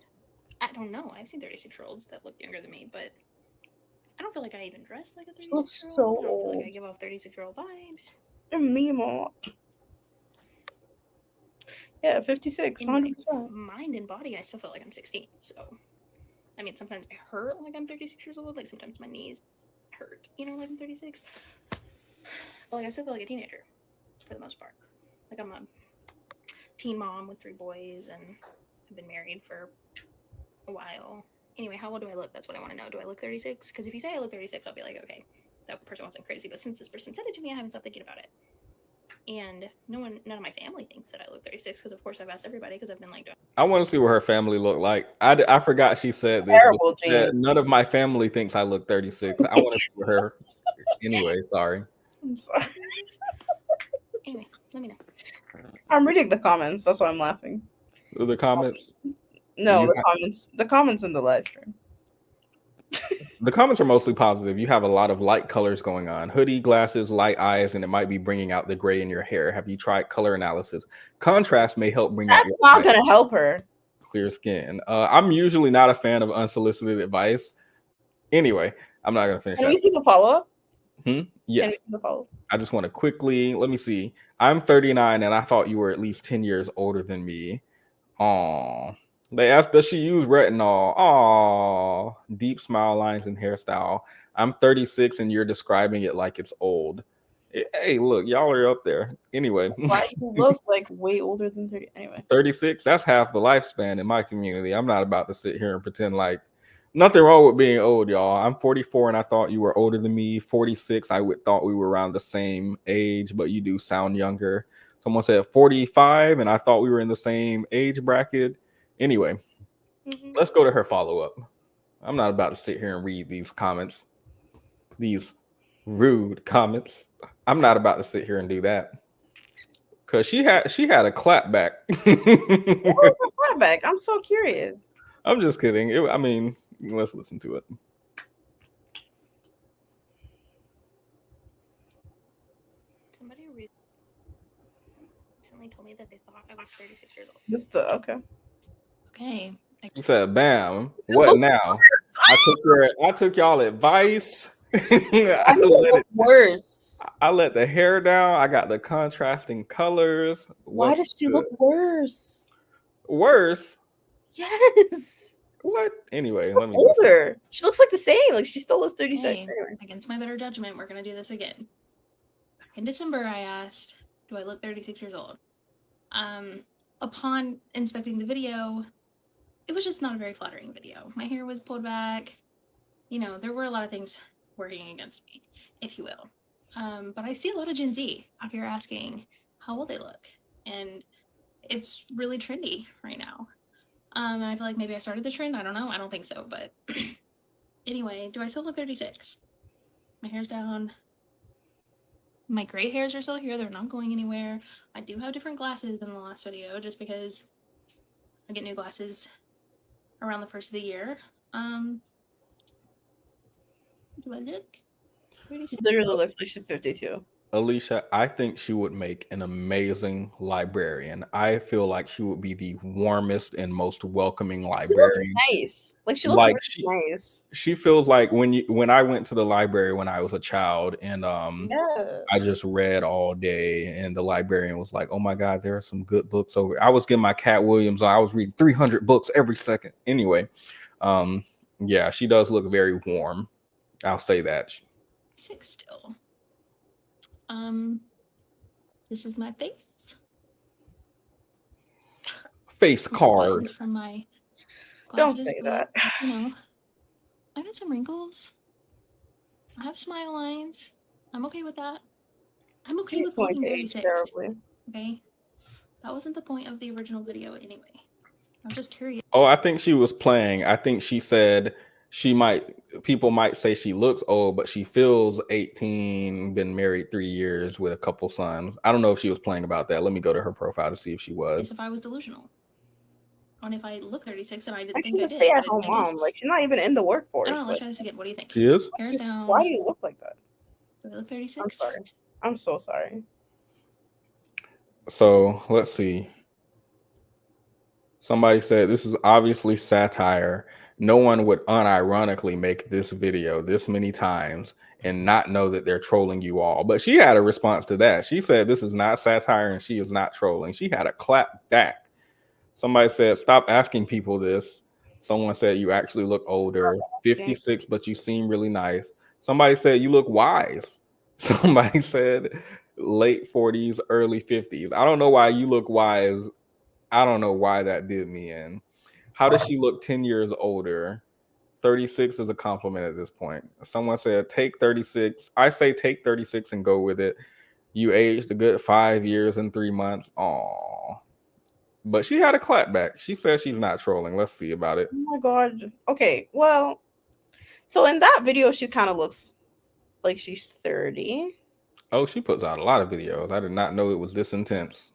I don't know. I've seen 36-year-olds that look younger than me, but I don't feel like I even dress like a 36-year-old. Looks so I don't feel old. like I give off 36-year-old vibes. Mimo. Yeah, 56, 100%. Mind and body, I still feel like I'm 16. So, I mean, sometimes I hurt like I'm 36 years old. Like sometimes my knees hurt, like I'm 36. But like I still feel like a teenager for the most part. Like I'm a teen mom with 3 boys, and I've been married for a while. Anyway, how old do I look? That's what I want to know. Do I look 36? Because if you say I look 36, I'll be like, okay, that person wasn't crazy. But since this person said it to me, I haven't stopped thinking about it. And none of my family thinks that I look 36, because of course I've asked everybody, because I've been like, I want to see what her family look like. I forgot she said this. Terrible, She said, none of my family thinks I look 36. I want to see her. Anyway, sorry. I'm sorry. Anyway, let me know. I'm reading the comments. That's why I'm laughing. The comments? No, the comments in the live stream. The comments are mostly positive. You have a lot of light colors going on. Hoodie, glasses, light eyes, and it might be bringing out the gray in your hair. Have you tried color analysis? Contrast may help bring out your That's not going to help her. clear skin. I'm usually not a fan of unsolicited advice. Anyway, I'm not going to finish Can that. we see the follow-up? Yes. Can we see the follow-up? I just want to quickly, let me see. I'm 39 and I thought you were at least 10 years older than me. Aww. They asked, does she use retinol? Aww. Deep smile lines and hairstyle. I'm 36 and you're describing it like it's old. Hey, look, y'all are up there. Anyway. Why do you look like way older than 30? Anyway. 36, that's half the lifespan in my community. I'm not about to sit here and pretend like nothing wrong with being old, y'all. I'm 44 and I thought you were older than me. 46, I would thought we were around the same age, but you do sound younger. Someone said 45 and I thought we were in the same age bracket. Anyway, let's go to her follow-up. I'm not about to sit here and read these comments, these rude comments. I'm not about to sit here and do that. Because she had a clapback. What was her clapback? I'm so curious. I'm just kidding. I mean, let's listen to it. Somebody recently told me that they thought I was 36 years old. This the okay. Okay. You said, "Bam, what now?" I took y'all advice. Worse. I let the hair down. I got the contrasting colors. Why does she look worse? Worse? Yes. What? Anyway, let me older. She looks like the same. Like she still looks 36. Hey, against my better judgment, we're gonna do this again. Back in December, I asked, "Do I look 36 years old?" Upon inspecting the video, it was just not a very flattering video. My hair was pulled back. There were a lot of things working against me, if you will. But I see a lot of Gen Z out here asking how old they look, and it's really trendy right now. And I feel like maybe I started the trend. I don't know. I don't think so. But anyway, do I still look 36? My hair's down. My gray hairs are still here. They're not going anywhere. I do have different glasses than the last video, just because I get new glasses around the first of the year. Do I look? She literally looks like she's 52. Alicia, I think she would make an amazing librarian. I feel like she would be the warmest and most welcoming librarian. She looks nice. Like she looks really nice. She feels like when I went to the library when I was a child and I just read all day and the librarian was like, "Oh my God, there are some good books over." I was getting my Cat Williams. I was reading 300 books every second. Anyway, yeah, she does look very warm. I'll say that. 6 still. This is my face. Face card. From my glasses, don't say that. I got some wrinkles. I have smile lines. I'm okay with that. I'm okay with looking 36. Okay, that wasn't the point of the original video anyway. I'm just curious. Oh, I think she was playing. I think she said people might say she looks old, but she feels 18, been married 3 years with a couple sons. I don't know if she was playing about that. Let me go to her profile to see if she was. If I was delusional. on if I look 36, and I didn't Like, think she's I a did. stay-at-home I mom. guess, Like, she's not even in the I workforce. don't know. Let's Like, try this again. What do you think? She is? Hair's down. why do you look like that? Do I look 36? I'm sorry. I'm so sorry. So let's see. Somebody said this is obviously satire. No one would unironically make this video this many times and not know that they're trolling you all. But she had a response to that. She said this is not satire and she is not trolling. She had a clap back. Somebody said, stop asking people this. Someone said you actually look older, 56, but you seem really nice. Somebody said you look wise. Somebody said late 40s, early 50s. I don't know why you look wise. I don't know why that did me in. How does she look 10 years older? 36 is a compliment at this point. Someone said take 36. I say take 36 and go with it. You aged a good 5 years and 3 months. Aw. But she had a clap back. She says she's not trolling. Let's see about it. Oh my god. Okay, well, so in that video, she kind of looks like she's 30. Oh, she puts out a lot of videos. I did not know it was this intense.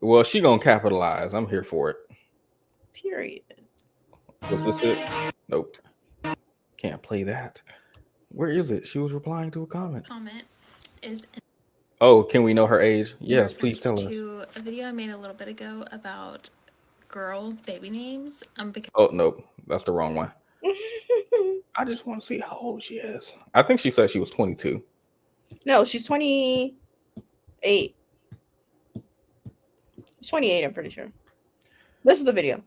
Well, she gonna capitalize. I'm here for it. Period. Was this it? Nope. Can't play that. Where is it? She was replying to a comment. Comment is Oh, can we know her age? in Yes, please reference tell us. to a video I made a little bit ago about girl baby names. Because Oh, nope. That's the wrong one. I just want to see how old she is. I think she said she was 22. No, she's 28. She's 28, I'm pretty sure. This is the video.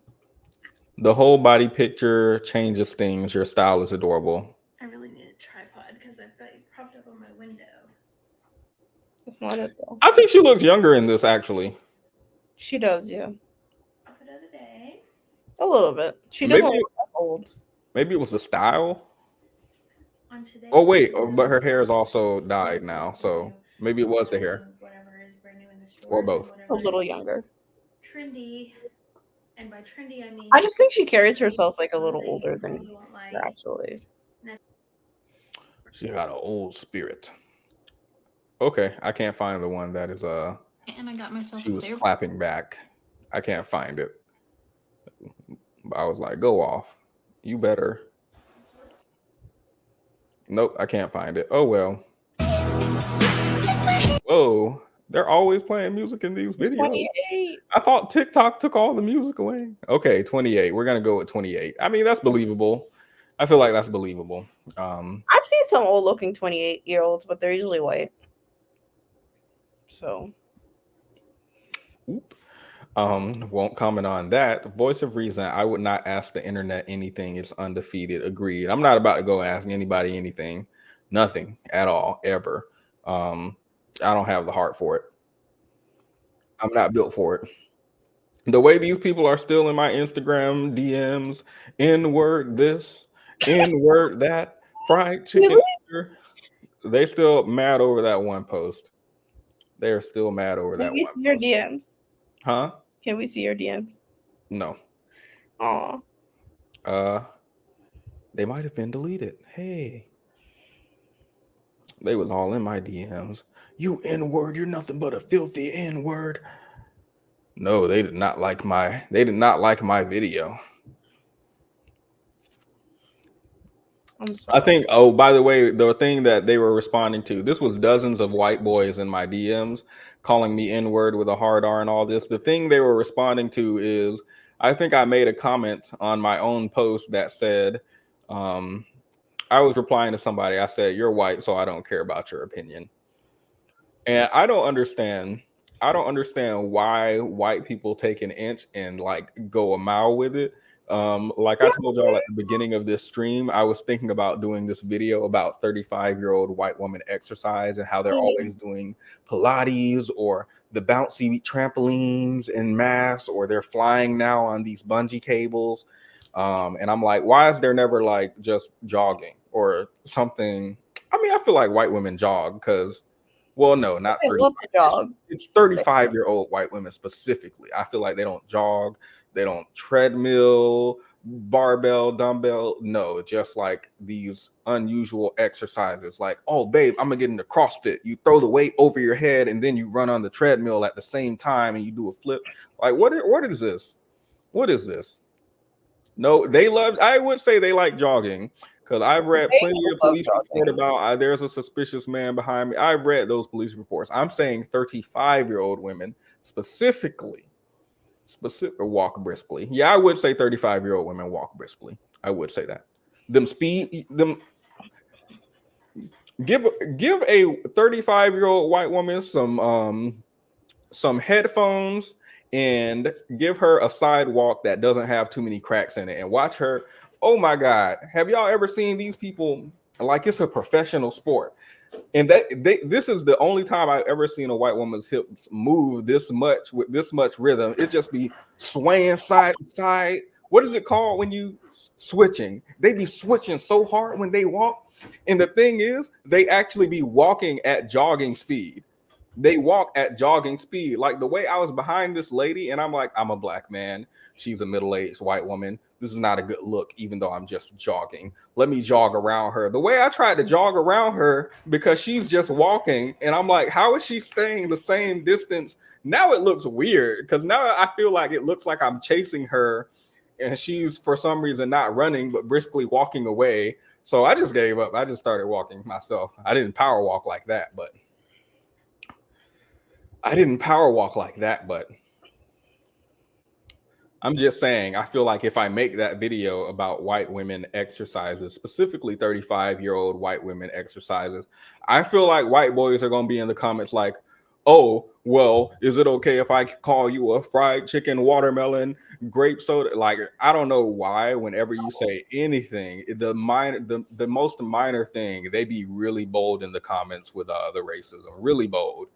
The whole body picture changes things. Your style is adorable. I really need a tripod because I've got you propped up on my window. That's not it, though. I think she looks younger in this, actually. She does, yeah. Off another day. A little bit. She doesn't Maybe, look that old. maybe it was the style. On today's Oh, wait. episode, But her hair is also dyed now. So maybe it was the hair. Whatever is brand new in the Or stores, both. whatever A little is younger. trendy. And by trendy, I mean, I just think she carries herself like a little older than her actual age. She got an old spirit. Okay, I can't find the one that is and I got myself she a was clear. clapping back. I can't find it. But I was like, go off. You better. Nope, I can't find it. Oh well. Whoa, they're always playing music in these videos. 28. I thought TikTok took all the music away. Okay, 28. We're gonna go with 28. I mean, that's believable. I feel like that's believable. I've seen some old looking 28-year-olds, but they're usually white. So won't comment on that. Voice of reason. I would not ask the internet anything. It's undefeated. Agreed. I'm not about to go ask anybody anything. Nothing at all, ever. I don't have the heart for it. I'm not built for it. The way these people are still in my Instagram DMs, N-word this, N-word that, fried chicken. They still mad over that one post. They are still mad over that Can we one see your post. DMs? Huh? Can we see your DMs? No. Aw. They might have been deleted. Hey. They was all in my DMs. You N-word, you're nothing but a filthy N-word. No, they did not like my video. I'm sorry. I think, oh, by the way, the thing that they were responding to, this was dozens of white boys in my DMs calling me N-word with a hard R and all this. The thing they were responding to is, I think I made a comment on my own post that said, I was replying to somebody. I said, you're white, so I don't care about your opinion. And I don't understand why white people take an inch and like go a mile with it. Like I told y'all at the beginning of this stream, I was thinking about doing this video about 35-year-old white woman exercise and how they're always doing Pilates or the bouncy trampolines in mass, or they're flying now on these bungee cables. And I'm like, why is there never like just jogging or something? I mean, I feel like white women jog because, well, no, not 35. It's 35-year-old white women specifically. I feel like they don't jog. They don't treadmill, barbell, dumbbell. No, just like these unusual exercises. Like, oh, babe, I'm going to get into CrossFit. You throw the weight over your head and then you run on the treadmill at the same time and you do a flip. Like, what is this? What is this? No, they love. I would say they like jogging because I've read They plenty of love police report jogging. about there's a suspicious man behind me. I've read those police reports. I'm saying 35-year-old women specifically walk briskly. Yeah, I would say 35-year-old women walk briskly. I would say that. Them give a 35-year-old white woman some headphones and give her a sidewalk that doesn't have too many cracks in it and watch her. Oh my God. Have y'all ever seen these people? Like, it's a professional sport. And this is the only time I've ever seen a white woman's hips move this much with this much rhythm. It just be swaying side to side. What is it called when you switching? They be switching so hard when they walk. And the thing is, they actually be walking at jogging speed. They walk at jogging speed. Like the way I was behind this lady, and I'm like, I'm a black man. She's a middle-aged white woman. This is not a good look, even though I'm just jogging. Let me jog around her. The way I tried to jog around her because she's just walking, and I'm like, how is she staying the same distance? Now it looks weird because now I feel like it looks like I'm chasing her, and she's for some reason not running but briskly walking away. So I just gave up. I just started walking myself. I didn't power walk like that, but I'm just saying, I feel like if I make that video about white women exercises, specifically 35-year-old white women exercises, I feel like white boys are going to be in the comments like, oh, well, is it okay if I call you a fried chicken, watermelon, grape soda? Like, I don't know why whenever you say anything, the most minor thing, they be really bold in the comments with the racism, really bold.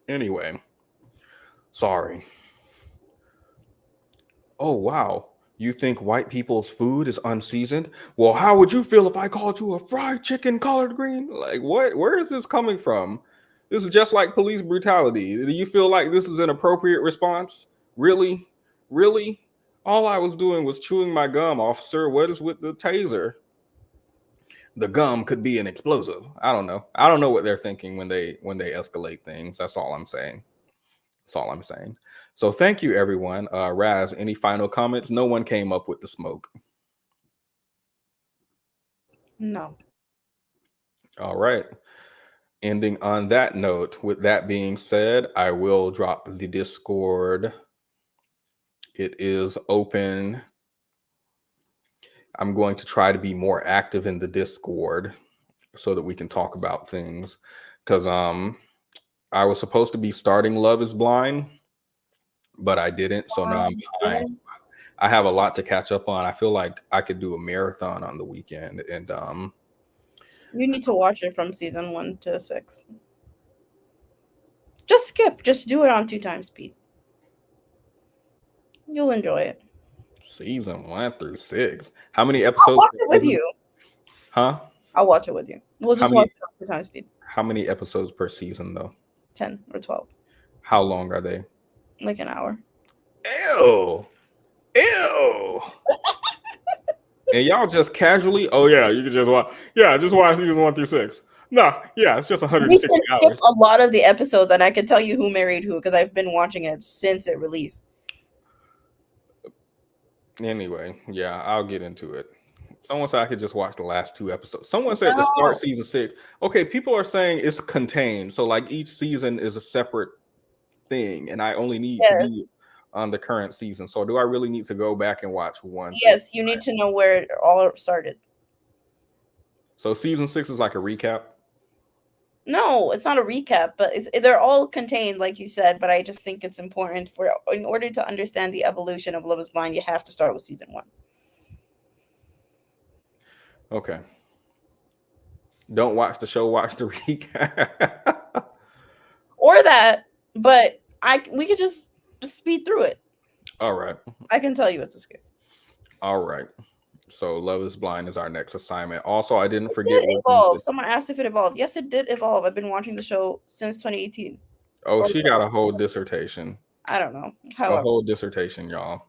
Anyway, sorry. Oh, wow. You think white people's food is unseasoned? Well, how would you feel if I called you a fried chicken collard green? Like, what? Where is this coming from? This is just like police brutality. Do you feel like this is an appropriate response? Really? Really? All I was doing was chewing my gum, officer. What is with the taser? The gum could be an explosive. I don't know. I don't know what they're thinking when they escalate things. That's all I'm saying. That's all I'm saying. So thank you, everyone. Raz, any final comments? No one came up with the smoke. No. All right. Ending on that note, with that being said, I will drop the Discord. It is open. I'm going to try to be more active in the Discord so that we can talk about things. Because I was supposed to be starting Love is Blind, but I didn't. So now I'm behind. I have a lot to catch up on. I feel like I could do a marathon on the weekend. And you need to watch it from season 1 to 6. Just skip. Just do it on 2 times speed. You'll enjoy it. Season 1 through 6. How many episodes? I'll watch it with you. Huh? I'll watch it with you. We'll just watch it on 2 times speed. How many episodes per season, though? 10 or 12. How long are they? Like an hour. Ew. Ew. And y'all just casually, oh yeah, you can just watch. Yeah, just watch season 1 through 6. No, yeah, it's just 160 we can skip a lot of the episodes, and I can tell you who married who because I've been watching it since it released. Anyway, yeah, I'll get into it. Someone said I could just watch the last 2 episodes. Someone said to start season 6. Okay, people are saying it's contained. So like each season is a separate thing, and I only need to be on the current season. So do I really need to go back and watch 1? Yes, you need to know where it all started. So season 6 is like a recap? No, it's not a recap, but they're all contained, like you said. But I just think it's important in order to understand the evolution of Love is Blind, you have to start with season 1. Okay. Don't watch the show, watch the recap. Or that, but we could just speed through it. All right. I can tell you it's a skip. All right. So Love is Blind is our next assignment. Also, I didn't forget. It evolved. Someone asked if it evolved. Yes, it did evolve. I've been watching the show since 2018. Oh, she got a whole dissertation. I don't know. A whole dissertation, y'all.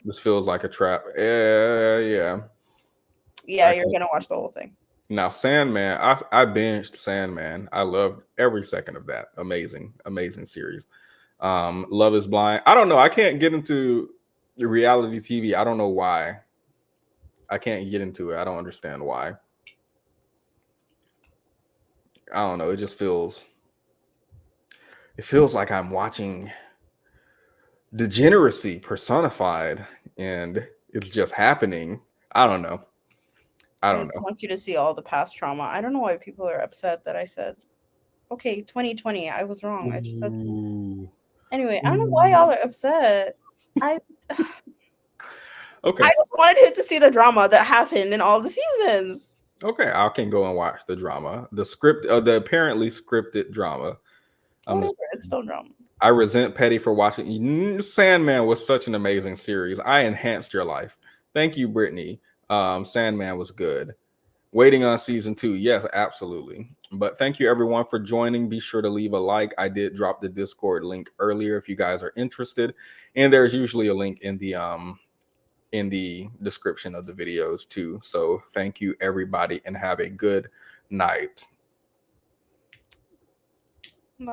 This feels like a trap. Yeah. Yeah, you're gonna watch the whole thing. Now, Sandman, I binged Sandman. I loved every second of that. Amazing series. Love is Blind. I don't know. I can't get into reality TV. I don't know why. I can't get into it. I don't understand why. I don't know. It just feels like I'm watching degeneracy personified, and it's just happening. I don't know. I don't just know. want you to see all the past trauma. I don't know why people are upset that I said, okay, 2020, I was wrong. I just said. Anyway, I don't know why y'all are upset. Okay. I just wanted him to see the drama that happened in all the seasons. Okay, I can go and watch the drama, the script, the apparently scripted drama. Whatever, it's still drama. I resent Petty for watching. Sandman was such an amazing series. I enhanced your life. Thank you, Brittany. Sandman was good. Waiting on season 2. Yes, absolutely. But thank you everyone for joining. Be sure to leave a like. I did drop the Discord link earlier if you guys are interested. And there's usually a link in the description of the videos too. So thank you everybody and have a good night.